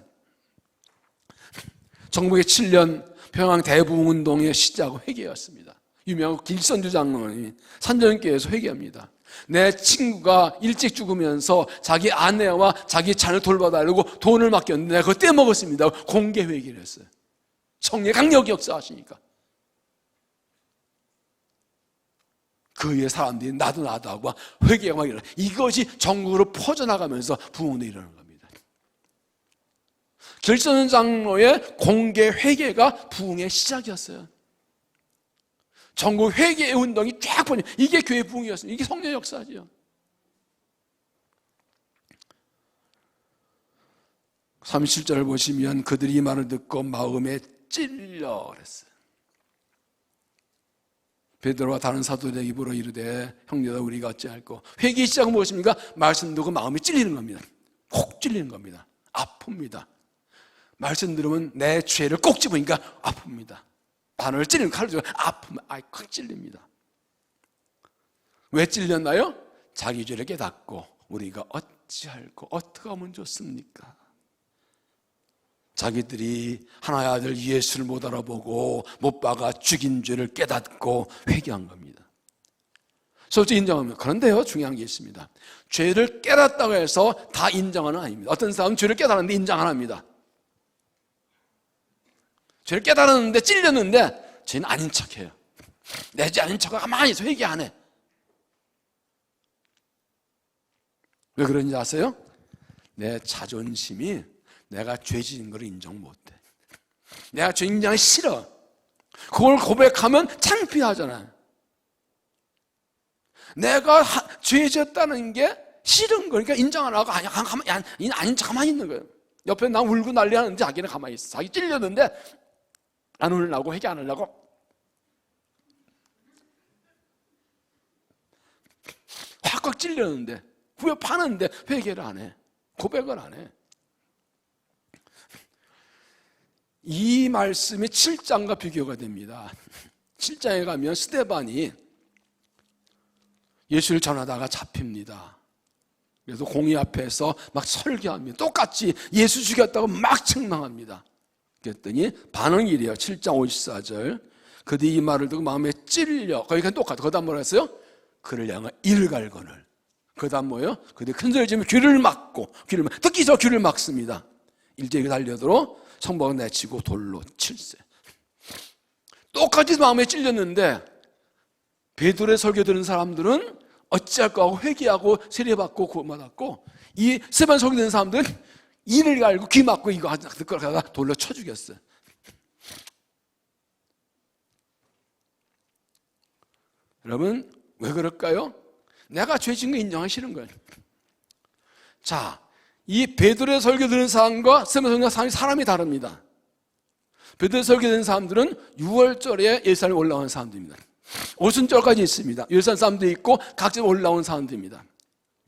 Speaker 1: 1907년 평양 대부흥운동의 시작은 회개였습니다. 유명한 길선주 장로님이 산전교회에서 회개합니다. 내 친구가 일찍 죽으면서 자기 아내와 자기 자녀를 돌봐달라고 돈을 맡겼는데 내가 그거 떼먹었습니다. 공개 회개를 했어요. 성령의 강력히 역사하시니까. 그 위에 사람들이 나도 하고 회개가 막 일어나. 이것이 전국으로 퍼져나가면서 부흥이 일어나는 겁니다. 길선 장로의 공개 회개가 부흥의 시작이었어요. 전국 회개의 운동이 쫙 퍼져. 이게 교회 부흥이었습니다. 이게 성령의 역사죠. 37절을 보시면 그들이 이 말을 듣고 마음에 찔려 그랬어요. 베드로와 다른 사도들에게 입으로 이르되 형제다 우리가 어찌할꼬. 회개 시작은 무엇입니까? 말씀 듣고 마음이 찔리는 겁니다. 콕 찔리는 겁니다. 아픕니다. 말씀 들으면 내 죄를 꼭 집으니까 아픕니다. 바늘 찔리는 칼을 주고 아프면 콱 찔립니다. 왜 찔렸나요? 자기 죄를 깨닫고 우리가 어찌할꼬 어떻게 하면 좋습니까? 자기들이 하나의 아들 예수를 못 알아보고 못 박아 죽인 죄를 깨닫고 회개한 겁니다. 솔직히 인정합니다. 그런데요, 중요한 게 있습니다. 죄를 깨닫다고 해서 다 인정하는 아닙니다. 어떤 사람은 죄를 깨달았는데 인정 안 합니다. 죄를 깨달았는데 찔렸는데 죄는 아닌 척해요. 내 죄 아닌 척하고 가만히 있어. 회개 안 해. 왜 그런지 아세요? 내 자존심이 내가 죄 지은 걸 인정 못해. 내가 죄 인정이 싫어. 그걸 고백하면 창피하잖아요. 내가 죄 지었다는 게 싫은 거니까 인정 안 하고 아닌 척 가만히 있는 거예요. 옆에 나 울고 난리 하는데 자기는 가만히 있어. 자기 찔렸는데 안 울려고 회개 안 하려고 확 찔렸는데 후회 파는데 회개를 안 해. 고백을 안 해. 이 말씀이 7장과 비교가 됩니다. 7장에 가면 스데반이 예수를 전하다가 잡힙니다. 그래서 공의 앞에서 막 설교합니다. 똑같이 예수 죽였다고 막 책망합니다. 그랬더니 반응이 이래요. 7장 54절. 그들이 이 말을 듣고 마음에 찔려. 거기가 똑같아. 그 다음 뭐라 했어요? 그를 향해 일갈거늘. 그 다음 뭐예요? 그들이 큰 소리 지르며 귀를 막고 특히 저 귀를 막습니다. 일제히 달려들어 성벽을 내치고 돌로 칠세. 똑같이 마음에 찔렸는데 베드로의 설교 들은 사람들은 어찌할까 하고 회개하고 세례받고 구원받았고, 이 스데반 설교 듣는 사람들은 이를 갈고 귀 막고 이거 하다가 돌로 쳐 죽였어요. 여러분 왜 그럴까요? 내가 죄 지은 거 인정하기 싫은 거예요. 자, 이 베드로의 설교 듣는 사람과 스데반 설교 듣는 사람이 사람이 다릅니다. 베드로의 설교 듣는 사람들은 6월절에 예루살렘에 올라온 사람들입니다. 오순절까지 있습니다. 예루살렘 사람도 있고 각자 올라온 사람들입니다.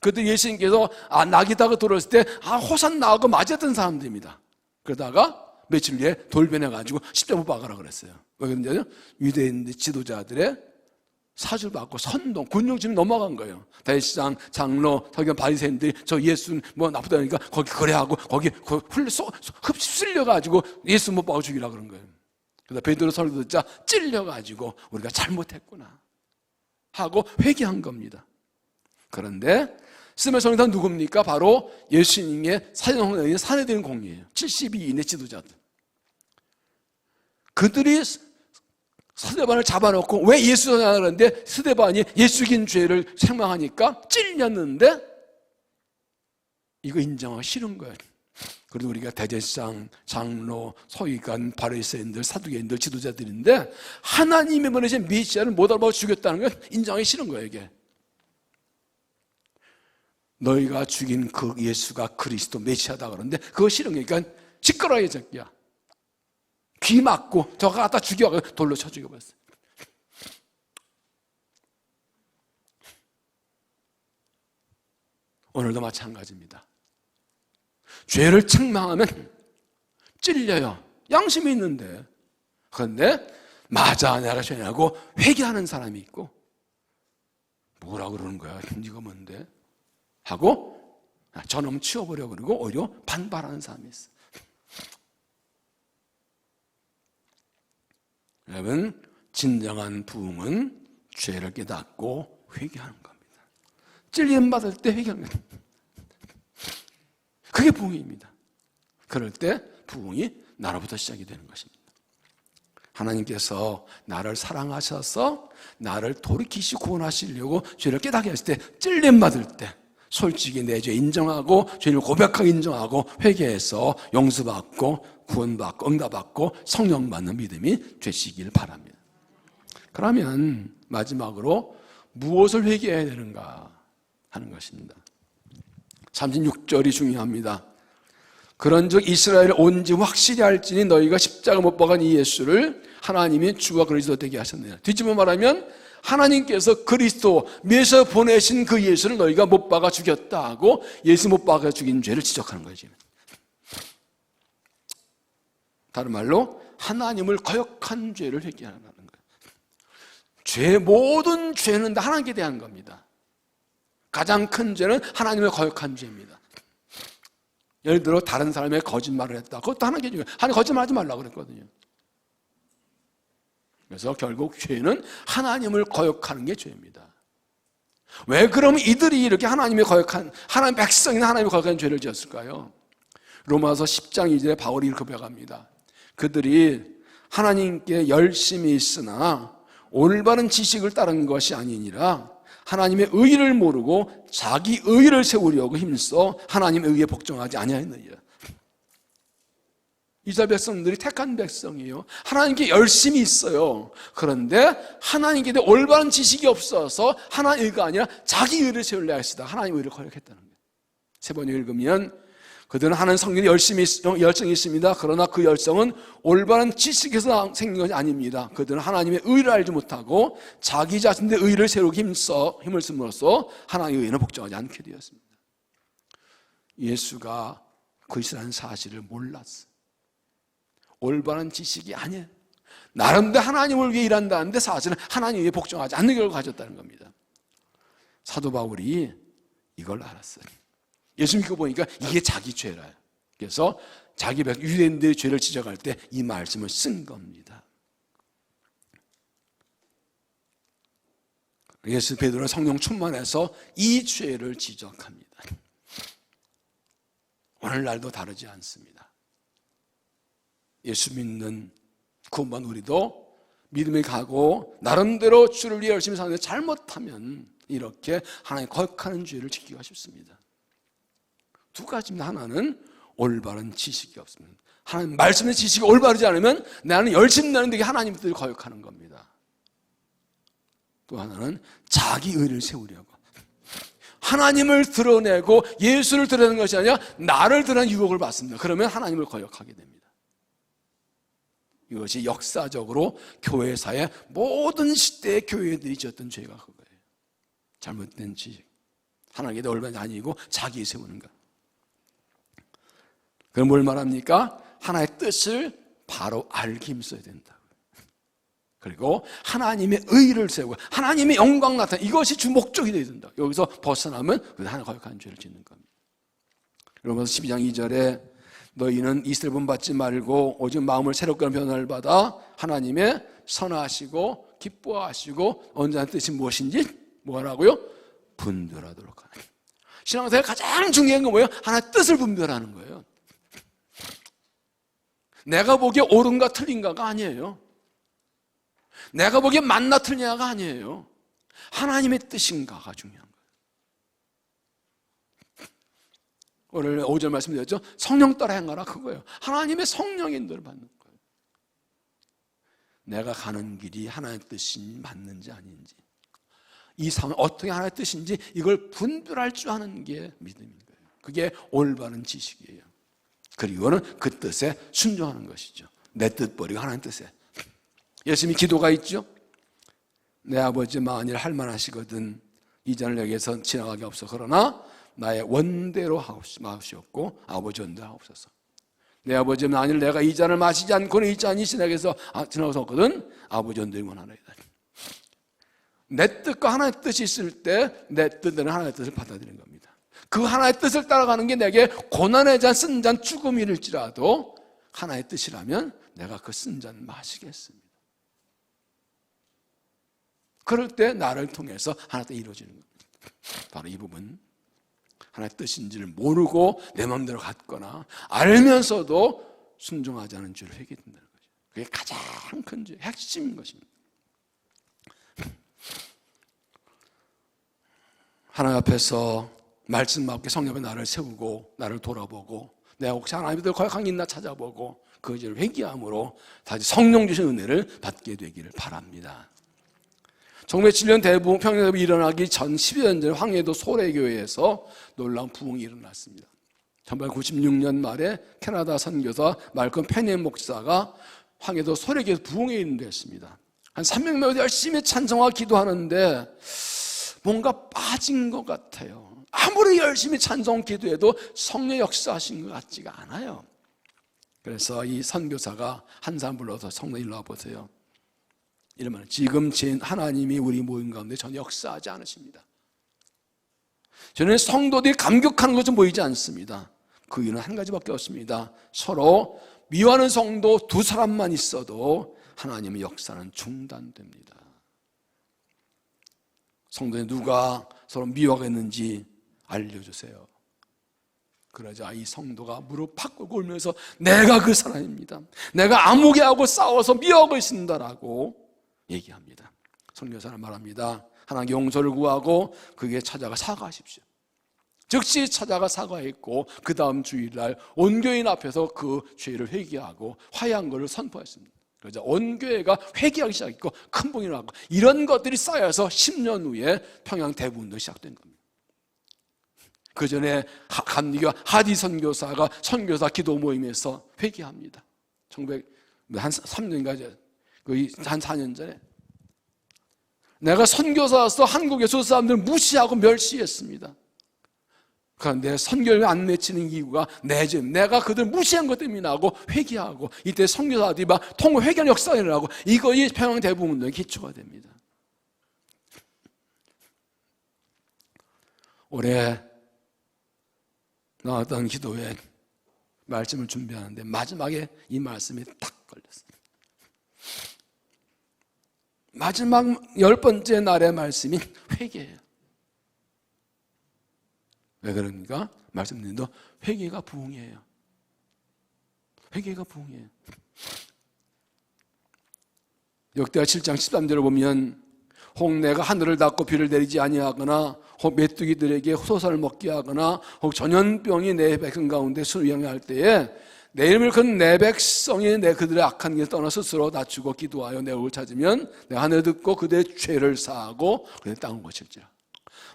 Speaker 1: 그때 예수님께서 낙이 다가 들어왔을 때 호산나 하고 맞았던 사람들입니다. 그러다가 며칠 뒤에 돌변해가지고 십자가 못 박아라 그랬어요. 왜 그런데요? 유대인 지도자들의 사주를 받고 선동, 군중심이 넘어간 거예요. 대제사장, 장로, 서기관, 바리새인들이 저 예수 뭐 나쁘다니까 거기 거래하고 거기 흡쓸려가지고 예수 못 박아 죽이라 그런 거예요. 그래서 베드로 설교 듣자 찔려가지고 우리가 잘못했구나 하고 회개한 겁니다. 그런데 스데반 성도는 누굽니까? 바로 예수님의 사형을 산해되는 공의예요. 72인의 지도자들. 그들이 스데반을 잡아놓고 왜 예수 전하는데 스데반이 예수 죽인 죄를 책망하니까 찔렸는데 이거 인정하기 싫은 거예요. 그래도 우리가 대제사장, 장로, 서기관, 바리새인들, 사두개인들, 지도자들인데 하나님의 보내신 메시아를 못 알아보고 죽였다는 건 인정하기 싫은 거예요. 이게 너희가 죽인 그 예수가 그리스도 메시아다 그러는데 그거 싫은 거니까 시끄러워 이 새끼야. 귀 막고 저거 갖다 죽여 돌로 쳐 죽여버렸어요. 오늘도 마찬가지입니다. 죄를 책망하면 찔려요. 양심이 있는데. 그런데 맞아 내가 죄냐고 회개하는 사람이 있고 뭐라 그러는 거야? 네가 뭔데? 하고 저놈 치워버려 그러고 오히려 반발하는 사람이 있어. 여러분 진정한 부흥은 죄를 깨닫고 회개하는 겁니다. 찔림 받을 때 회개하는 겁니다. 그게 부흥입니다. 그럴 때 부흥이 나로부터 시작이 되는 것입니다. 하나님께서 나를 사랑하셔서 나를 돌이키시 구원하시려고 죄를 깨닫게 하실 때 찔림 받을 때 솔직히 내 죄 인정하고 죄를 고백하고 인정하고 회개해서 용서받고 구원받고 응답받고 성령 받는 믿음이 되시길 바랍니다. 그러면 마지막으로 무엇을 회개해야 되는가 하는 것입니다. 36절이 중요합니다. 그런즉 이스라엘 온지 확실히 알지니 너희가 십자가 못 박은 이 예수를 하나님이 주와 그리스도 되게 하셨느니라. 뒤집어 말하면 하나님께서 그리스도 메시아 보내신 그 예수를 너희가 못 박아 죽였다 하고 예수 못 박아 죽인 죄를 지적하는 거죠. 다른 말로 하나님을 거역한 죄를 회개하는 거예요. 모든 죄는 다 하나님께 대한 겁니다. 가장 큰 죄는 하나님을 거역한 죄입니다. 예를 들어 다른 사람의 거짓말을 했다. 그것도 하나님께 중요해요. 하나님 거짓말하지 말라고 그랬거든요. 그래서 결국 죄는 하나님을 거역하는 게 죄입니다. 왜 그럼 이들이 이렇게 하나님 백성이나 하나님을 거역한 죄를 지었을까요? 로마서 10장 2절에 바울이 이렇게 고백합니다. 그들이 하나님께 열심히 있으나 올바른 지식을 따른 것이 아니니라 하나님의 의를 모르고 자기 의를 세우려고 힘써 하나님의 의에 복종하지 아니하였느니라. 이스라엘 백성들이 택한 백성이에요. 하나님께 열심히 있어요. 그런데 하나님께 대해 올바른 지식이 없어서 하나님의 의가 아니라 자기 의를 세우려 하시다 하나님의 의를 거역했다는 거예요. 세 번째 읽으면 그들은 하는 성경에 열정이 있습니다. 그러나 그 열정은 올바른 지식에서 생긴 것이 아닙니다. 그들은 하나님의 의를 알지 못하고 자기 자신의 의를 세우기 힘을 씀으로써 하나님의 의는 복종하지 않게 되었습니다. 예수가 그리스도라는 사실을 몰랐어요. 올바른 지식이 아니에요. 나름대로 하나님을 위해 일한다는데 사실은 하나님 위해 복종하지 않는 결과를 가졌다는 겁니다. 사도 바울이 이걸 알았어요. 예수 믿고 보니까 이게 자기 죄라요. 그래서 자기 유대인들의 죄를 지적할 때 이 말씀을 쓴 겁니다. 예수 베드로는 성령 충만해서 이 죄를 지적합니다. 오늘날도 다르지 않습니다. 예수 믿는 구원받은 우리도 믿음에 가고 나름대로 주를 위해 열심히 사는데 잘못하면 이렇게 하나님 거역하는 죄를 지키기가 쉽습니다. 두 가지입니다. 하나는 올바른 지식이 없습니다. 하나님 말씀의 지식이 올바르지 않으면 나는 열심히 나는데 하나님을 거역하는 겁니다. 또 하나는 자기 의를 세우려고 하나님을 드러내고 예수를 드러내는 것이 아니라 나를 드러내는 유혹을 받습니다. 그러면 하나님을 거역하게 됩니다. 이것이 역사적으로 교회사의 모든 시대의 교회들이 지었던 죄가 그거예요. 잘못된 지식, 하나님께 올바른 아니고 자기 세우는 것. 그럼 뭘 말합니까? 하나의 뜻을 바로 알기 힘써야 된다. 그리고 하나님의 의를 세우고 하나님의 영광 나타내는 이것이 주 목적이 되어야 된다. 여기서 벗어나면 하나님 거역하는 죄를 짓는 겁니다. 로마서 12장 2절에 너희는 이스라엘 본받지 말고 오직 마음을 새롭게 하는 변화를 받아 하나님의 선하시고 기뻐하시고 언제나 뜻이 무엇인지 뭐라고요? 분별하도록 하는. 신앙생활 가장 중요한 건 뭐예요? 하나의 뜻을 분별하는 거예요. 내가 보기에 옳은가 틀린가가 아니에요. 내가 보기에 맞나 틀리냐가 아니에요. 하나님의 뜻인가가 중요한 거예요. 오늘 5절 말씀드렸죠? 성령 따라 행하라 그거예요. 하나님의 성령의 인도를 받는 거예요. 내가 가는 길이 하나님의 뜻이 맞는지 아닌지 이 상황이 어떻게 하나님의 뜻인지 이걸 분별할 줄 아는 게 믿음인 거예요. 그게 올바른 지식이에요. 그리고는 그 뜻에 순종하는 것이죠. 내 뜻 버리고 하나님 뜻에. 예수님이 기도가 있죠. 내 아버지 만일 할만하시거든 이 잔을 내게서 지나가게 없어. 그러나 나의 원대로 하옵시옵고 아버지 원대로 하옵소서. 내 아버지 만일 내가 이 잔을 마시지 않고는 이 잔이 내게서 지나가서 없거든 아버지 원대로 원하나이다. 내 뜻과 하나의 뜻이 있을 때 내 뜻은 하나의 뜻을 받아들이는 겁니다. 그 하나의 뜻을 따라가는 게 내게 고난의 잔, 쓴 잔, 죽음일지라도 하나의 뜻이라면 내가 그 쓴 잔 마시겠습니다. 그럴 때 나를 통해서 하나의 뜻이 이루어지는 겁니다. 바로 이 부분. 하나의 뜻인지를 모르고 내 마음대로 갔거나 알면서도 순종하지 않은 죄를 회개된다는 거죠. 그게 가장 큰 죄, 핵심인 것입니다. 하나님 앞에서 말씀 맞게 성령 앞에 나를 세우고 나를 돌아보고 내가 혹시 하나님의 거역한 게 있나 찾아보고 그 죄를 회개함으로 다시 성령 주신 은혜를 받게 되기를 바랍니다. 1907년 대부흥 평양대부흥이 일어나기 전 12년 전에 황해도 소래교회에서 놀라운 부흥이 일어났습니다. 1996년 말에 캐나다 선교사 말콤 페니엠 목사가 황해도 소래교회에서 부흥에 인도했습니다. 한 300명 열심히 찬송하고 기도하는데 뭔가 빠진 것 같아요. 아무리 열심히 찬송 기도해도 성령 역사하신 것 같지가 않아요. 그래서 이 선교사가 한 사람 불러서 성령 일로 와보세요. 이러면 지금 하나님이 우리 모임 가운데 전혀 역사하지 않으십니다. 저는 성도들이 감격하는 것은 보이지 않습니다. 그 이유는 한 가지밖에 없습니다. 서로 미워하는 성도 두 사람만 있어도 하나님의 역사는 중단됩니다. 성도에 누가 서로 미워하겠는지 알려주세요. 그러자 이 성도가 무릎 팍 꿇고 울면서 내가 그 사람입니다. 내가 아무개하고 싸워서 미워하고 있습니다라고 얘기합니다. 선교사는 말합니다. 하나님께 용서를 구하고 그에게 찾아가 사과하십시오. 즉시 찾아가 사과했고 그 다음 주일날 온 교인 앞에서 그 죄를 회개하고 화해한 것을 선포했습니다. 그러자 온 교회가 회개하기 시작했고 큰 봉이 나고 이런 것들이 쌓여서 10년 후에 평양 대부운동이 시작된 겁니다. 그 전에 감리교 하디 선교사가 선교사 기도 모임에서 회개합니다. 1903년까지 한 4년 전에 내가 선교사로서 한국의 소 사람들을 무시하고 멸시했습니다. 그런데 선교를 안 맺히는 이유가 내가 그들 무시한 것 때문에 나고 회개하고 이때 선교사들이 막 통일 회개하는 역사가 일어나고 이것이 평양 대부운동의 기초가 됩니다. 올해 나왔던 기도회 말씀을 준비하는데 마지막에 이 말씀이 딱 걸렸어요. 마지막 10번째 날의 말씀이 회개예요. 왜 그러니까? 말씀드린다. 회개가 부흥이에요. 회개가 부흥이에요. 역대하 7장 13절을 보면 혹 내가 하늘을 닫고 비를 내리지 아니하거나 혹 메뚜기들에게 소산을 먹게 하거나 혹 전염병이 내 백성 가운데 수양해 할 때에 내 이름을 건 내 백성이 내 그들의 악한 길을 떠나 스스로 낮추고 기도하여 내 얼굴을 찾으면 내가 하늘 듣고 그들의 죄를 사하고 그들의 땅을 고칠지라.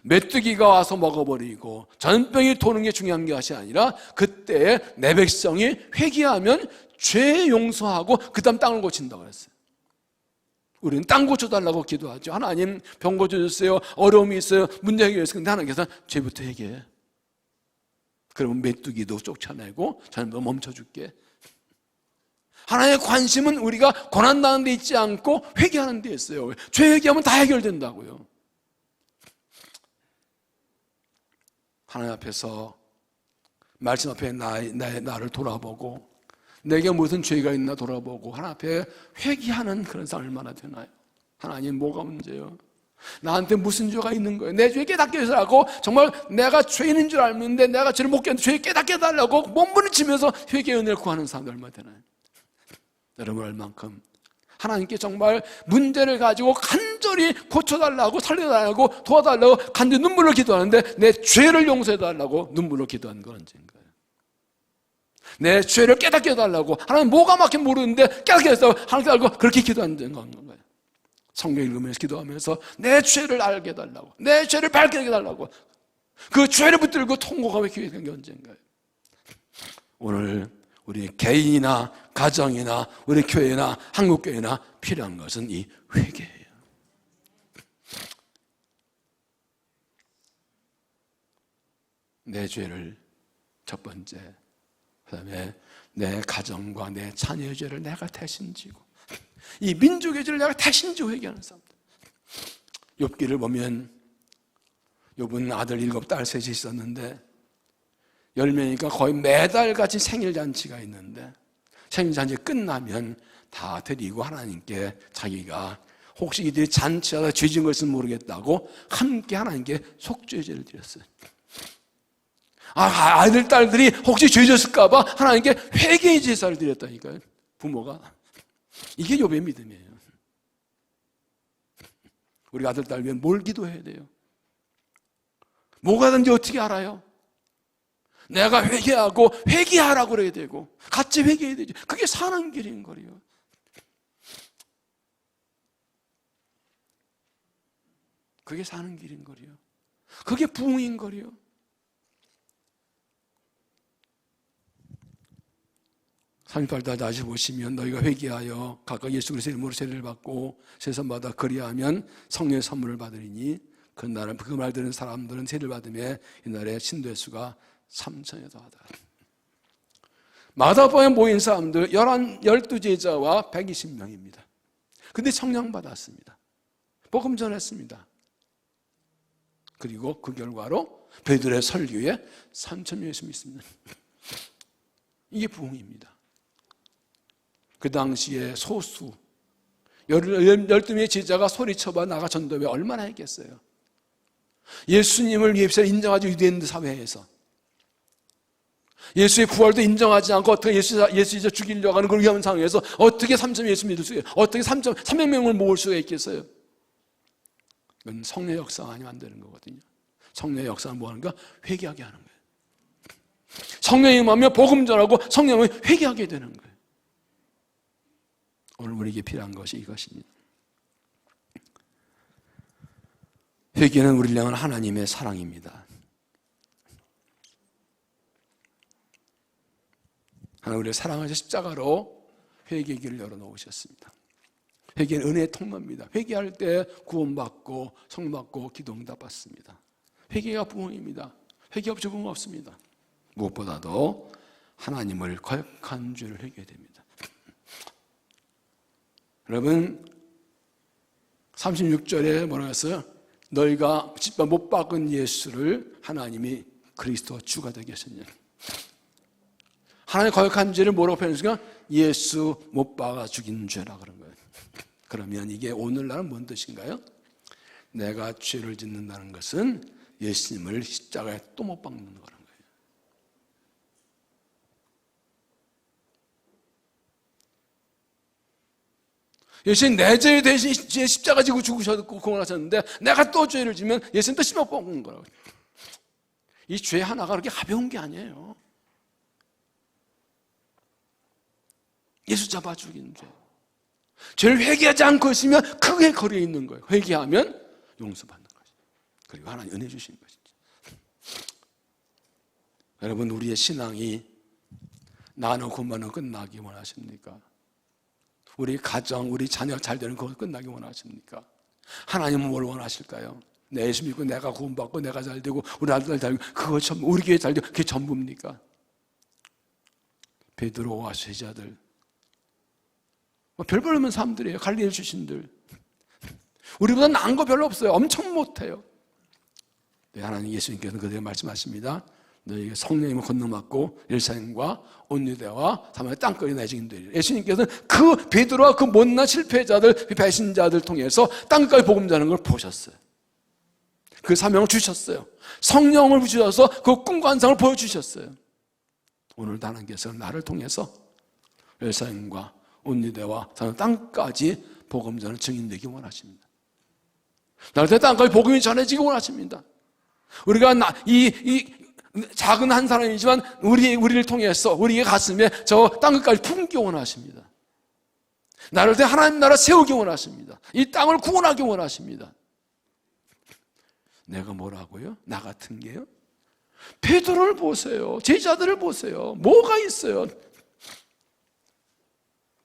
Speaker 1: 메뚜기가 와서 먹어버리고 전염병이 도는 게 중요한 것이 아니라 그때 내 백성이 회개하면 죄 용서하고 그 다음 땅을 고친다고 그랬어요. 우리는 땅 고쳐달라고 기도하죠. 하나님 병 고쳐주세요. 어려움이 있어요. 문제 해결했어요. 근데 하나님께서는 죄부터 해결해. 그러면 메뚜기도 쫓아내고 전염병 멈춰줄게. 하나님의 관심은 우리가 고난당하는 데 있지 않고 회개하는 데 있어요. 죄 회개하면 다 해결된다고요. 하나님 앞에서 말씀 앞에 나를 돌아보고 내게 무슨 죄가 있나 돌아보고 하나님 앞에 회개하는 그런 삶 얼마나 되나요? 하나님 뭐가 문제예요? 나한테 무슨 죄가 있는 거예요? 내 죄 깨닫게 해서라고 정말 내가 죄인인 줄 알는데 내가 죄를 못 깨는데 죄 깨닫게 해달라고 몸부림치면서 회개의 은혜를 구하는 사람들 얼마나 되나요? 여러분 얼만큼 하나님께 정말 문제를 가지고 간절히 고쳐달라고 살려달라고 도와달라고 간절히 눈물로 기도하는데 내 죄를 용서해달라고 눈물로 기도하는 건 언젠가요? 내 죄를 깨닫게 해달라고 하나님 뭐가 막힌 모르는데 깨닫게 해서 하나님께 알고 그렇게 기도하는 건가요? 성경 읽으면서 기도하면서 내 죄를 알게 해달라고 내 죄를 밝게 해달라고 그 죄를 붙들고 통곡하며 기도하는 게 언젠가요? 오늘 우리 개인이나 가정이나 우리 교회나 한국교회나 필요한 것은 이 회개예요. 내 죄를 첫 번째, 그 다음에 내 가정과 내 자녀의 죄를 내가 대신 지고 이 민족의 죄를 내가 대신 지고 회개하는 사람들. 욥기를 보면 욥은 아들 7, 딸 3이 있었는데 10명이니까 거의 매달같이 생일잔치가 있는데 생일잔치 끝나면 다 드리고 하나님께 자기가 혹시 이들이 잔치하다 죄진 것은 모르겠다고 함께 하나님께 속죄제를 드렸어요. 아들, 딸들이 혹시 죄졌을까봐 하나님께 회개의 제사를 드렸다니까요. 부모가. 이게 욥의 믿음이에요. 우리 아들, 딸 위해 뭘 기도해야 돼요? 뭐가 된지 어떻게 알아요? 내가 회개하고 회개하라고 그래야 되고 같이 회개해야 되죠. 그게 사는 길인 거예요. 그게 사는 길인 거예요. 그게 부흥인 거예요. 38절 다시 보시면 너희가 회개하여 각각 예수 그리스도의 이름으로 세례를 받고 세선마다 그리하면 성령의 선물을 받으리니 그 말 들은 사람들은 세례를 받음에 이날에 신도의 수가 3,000여 도하더라. 마다방에 모인 사람들 12제자와 120명입니다. 근데 성령 받았습니다. 복음 전했습니다. 그리고 그 결과로 베드로의 설교에 3,000명이 믿습니다. 이게 부흥입니다. 그 당시에 소수 12명의 제자가 소리쳐봐 나가 전도회 얼마나 했겠어요. 예수님을 위해서 인정하지 유대인 사회에서 예수의 부활도 인정하지 않고 어떻게 예수 이제 죽이려고 하는 그런 위험한 상황에서 어떻게 3,000명 예수 믿을 수 있어요? 어떻게 300명을 모을 수가 있겠어요? 이건 성령의 역사가 아니면 안 되는 거거든요. 성령의 역사는 뭐 하는가? 회개하게 하는 거예요. 성령이 임하면 복음 전하고 성령을 회개하게 되는 거예요. 오늘 우리에게 필요한 것이 이것입니다. 회개는 우리를 향한 하나님의 사랑입니다. 하나님 우리를 사랑하셔 십자가로 회개의 길을 열어놓으셨습니다. 회개는 은혜의 통로입니다. 회개할 때 구원받고 성받고 기도 응답받습니다. 회개가 부흥입니다. 회개 없이 부흥 없습니다. 무엇보다도 하나님을 거역한 죄를 회개해야 됩니다. 여러분 36절에 뭐라고 했어요? 너희가 십자가 못 박은 예수를 하나님이 그리스도 주가 되게 하셨냐. 하나님 거역한 죄를 뭐라고 표현했을까? 예수 못 박아 죽인 죄라 그런 거예요. 그러면 이게 오늘날은 뭔 뜻인가요? 내가 죄를 짓는다는 것은 예수님을 십자가에 또 못 박는 거라는 거예요. 예수님 내 죄 대신 십자가 지고 죽으셨고 구원하셨는데 내가 또 죄를 지면 예수님 또 십자가 뽑는 거라고. 이 죄 하나가 그렇게 가벼운 게 아니에요. 예수 잡아 죽인 죄. 죄를 회개하지 않고 있으면 크게 거리에 있는 거예요. 회개하면 용서받는 거죠. 그리고 하나님 은혜 주시는 것이죠. 여러분 우리의 신앙이 나는 것만은 끝나기 원하십니까? 우리 가정, 우리 자녀 잘 되는 거 끝나기 원하십니까? 하나님은 뭘 원하실까요? 내 예수 믿고 내가 구원받고 내가 잘 되고 우리 아들 잘 되고 그거 전부 우리 교회 잘 되고 그게 전부입니까? 베드로와 제자들 별별 없는 사람들이에요. 갈릴리 출신들. 우리보다 나은 거 별로 없어요. 엄청 못해요. 네, 하나님 예수님께서는 그대로 말씀하십니다. 너희에게 성령님을 건너맞고 예루살렘과 온유대와 사마리아 땅거리 내 증인들이라. 예수님께서는 그 베드로와 그 못난 실패자들, 배신자들 통해서 땅까지 복음 전하는 걸 보셨어요. 그 사명을 주셨어요. 성령을 주셔서 그 꿈과 환상을 보여주셨어요. 오늘도 하나님께서는 나를 통해서 예루살렘과 온유대와 땅까지 복음 전하는 증인되기 원하십니다. 나를 땅까지 복음이 전해지기 원하십니다. 우리가 이 작은 한 사람이지만 우리를 통해서 우리의 가슴에 저 땅끝까지 품기 원하십니다. 나를 때 하나님 나라 세우기 원하십니다. 이 땅을 구원하기 원하십니다. 내가 뭐라고요? 나 같은 게요? 베드로를 보세요. 제자들을 보세요. 뭐가 있어요?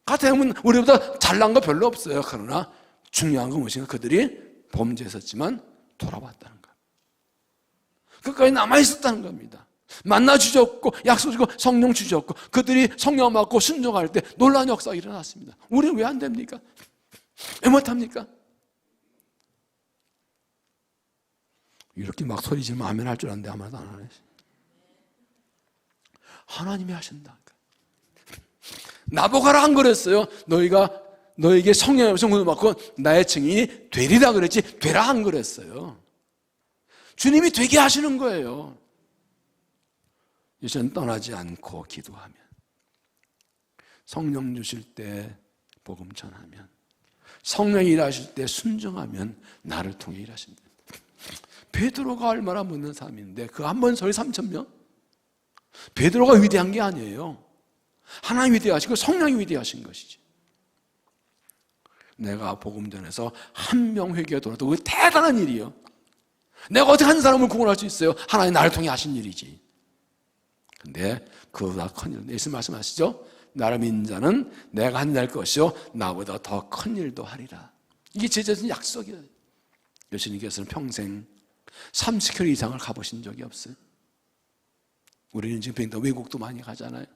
Speaker 1: 같으면 우리보다 잘난 거 별로 없어요. 그러나 중요한 건 무엇인가? 그들이 범죄했었지만 돌아왔다는 것. 끝까지 남아있었다는 겁니다. 만나 주셨고 약속 주고 성령 주셨고 그들이 성령 받고 순종할 때 놀라운 역사가 일어났습니다. 우리는 왜 안 됩니까? 왜 못합니까? 이렇게 막 소리 지르면 아멘 할 줄 아는데 아무도 안 하네. 하나님이 하신다. 나보가라 안 그랬어요. 너에게 성령의 성령을 받고 나의 증인이 되리라 그랬지 되라 안 그랬어요. 주님이 되게 하시는 거예요. 이제는 떠나지 않고 기도하면, 성령 주실 때 복음 전하면, 성령이 일하실 때 순종하면 나를 통해 일하신다. 베드로가 얼마나 묻는 사람인데 그 한 번 소리 3,000명? 베드로가 위대한 게 아니에요. 하나님이 위대하시고 성령이 위대하신 것이지. 내가 복음 전해서 한 명 회개가 돌아도 그게 대단한 일이에요. 내가 어떻게 한 사람을 구원할 수 있어요? 하나님 나를 통해 하신 일이지. 근데 그보다 큰 일은 예수 말씀하시죠? 나를 믿는 자는 내가 한날 것이요 나보다 더 큰 일도 하리라. 이게 제자적인 약속이에요. 예수님께서는 평생 30km 이상을 가보신 적이 없어요. 우리는 지금 비행도 외국도 많이 가잖아요.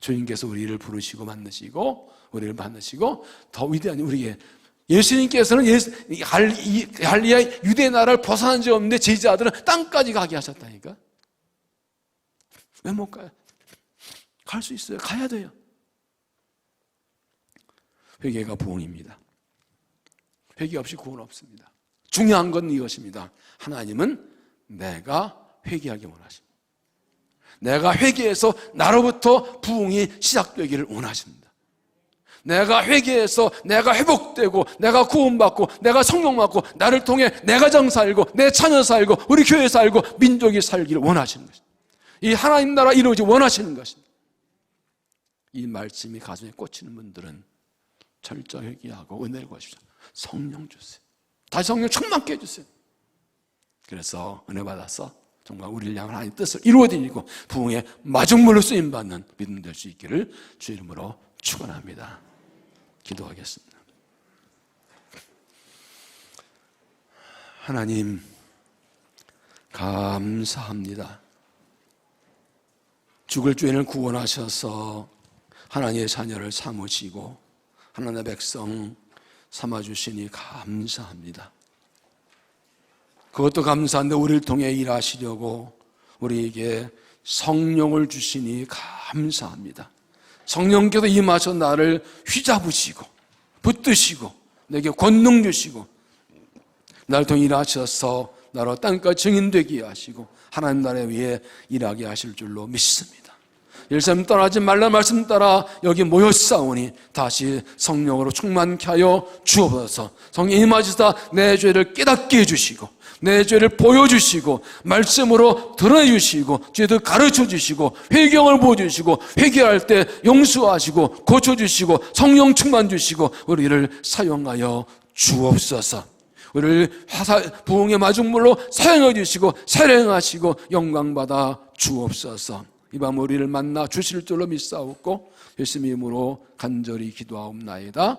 Speaker 1: 주님께서 우리를 부르시고 만나시고 우리를 만나시고 더 위대한 우리에게 예수님께서는 갈릴리아 유대 나라를 벗어난 적 없는데 제자들은 땅까지 가게 하셨다니까. 왜 못 가요? 갈 수 있어요. 가야 돼요. 회개가 구원입니다. 회개 없이 구원 없습니다. 중요한 건 이것입니다. 하나님은 내가 회개하기 원하십니다. 내가 회개해서 나로부터 부흥이 시작되기를 원하십니다. 내가 회개해서 내가 회복되고 내가 구원받고 내가 성령 받고 나를 통해 내 가정 살고 내 자녀 살고 우리 교회 살고 민족이 살기를 원하시는 것입니다. 이 하나님 나라 이루어지기 원하시는 것입니다. 이 말씀이 가슴에 꽂히는 분들은 철저히 회개하고 은혜를 구하십시오. 성령 주세요. 다시 성령 충만케 해주세요. 그래서 은혜 받아서 정말 우리를 향한 하나님의 뜻을 이루어드리고 부흥의 마중물로 쓰임받는 믿음 될 수 있기를 주 이름으로 축원합니다. 기도하겠습니다. 하나님 감사합니다. 죽을 죄인을 구원하셔서 하나님의 자녀를 삼으시고 하나님의 백성 삼아주시니 감사합니다. 그것도 감사한데 우리를 통해 일하시려고 우리에게 성령을 주시니 감사합니다. 성령께서 임하셔 나를 휘잡으시고 붙드시고 내게 권능 주시고 나를 통해 일하셔서 나로 땅까지 증인되게 하시고 하나님 나라에 위해 일하게 하실 줄로 믿습니다. 예루살렘 떠나지 말라 말씀 따라 여기 모였사오니 다시 성령으로 충만케 하여 주옵소서. 성령 임하시사 내 죄를 깨닫게 해주시고 내 죄를 보여주시고 말씀으로 드러내주시고 죄도 가르쳐주시고 회경을 보여주시고 회개할 때 용서하시고 고쳐주시고 성령 충만 주시고 우리를 사용하여 주옵소서. 우리를 부흥의 마중물로 사용해 주시고 사랑하시고 영광받아 주옵소서. 이 밤 우리를 만나 주실 줄로 믿사옵고 예수님 이름으로 간절히 기도하옵나이다.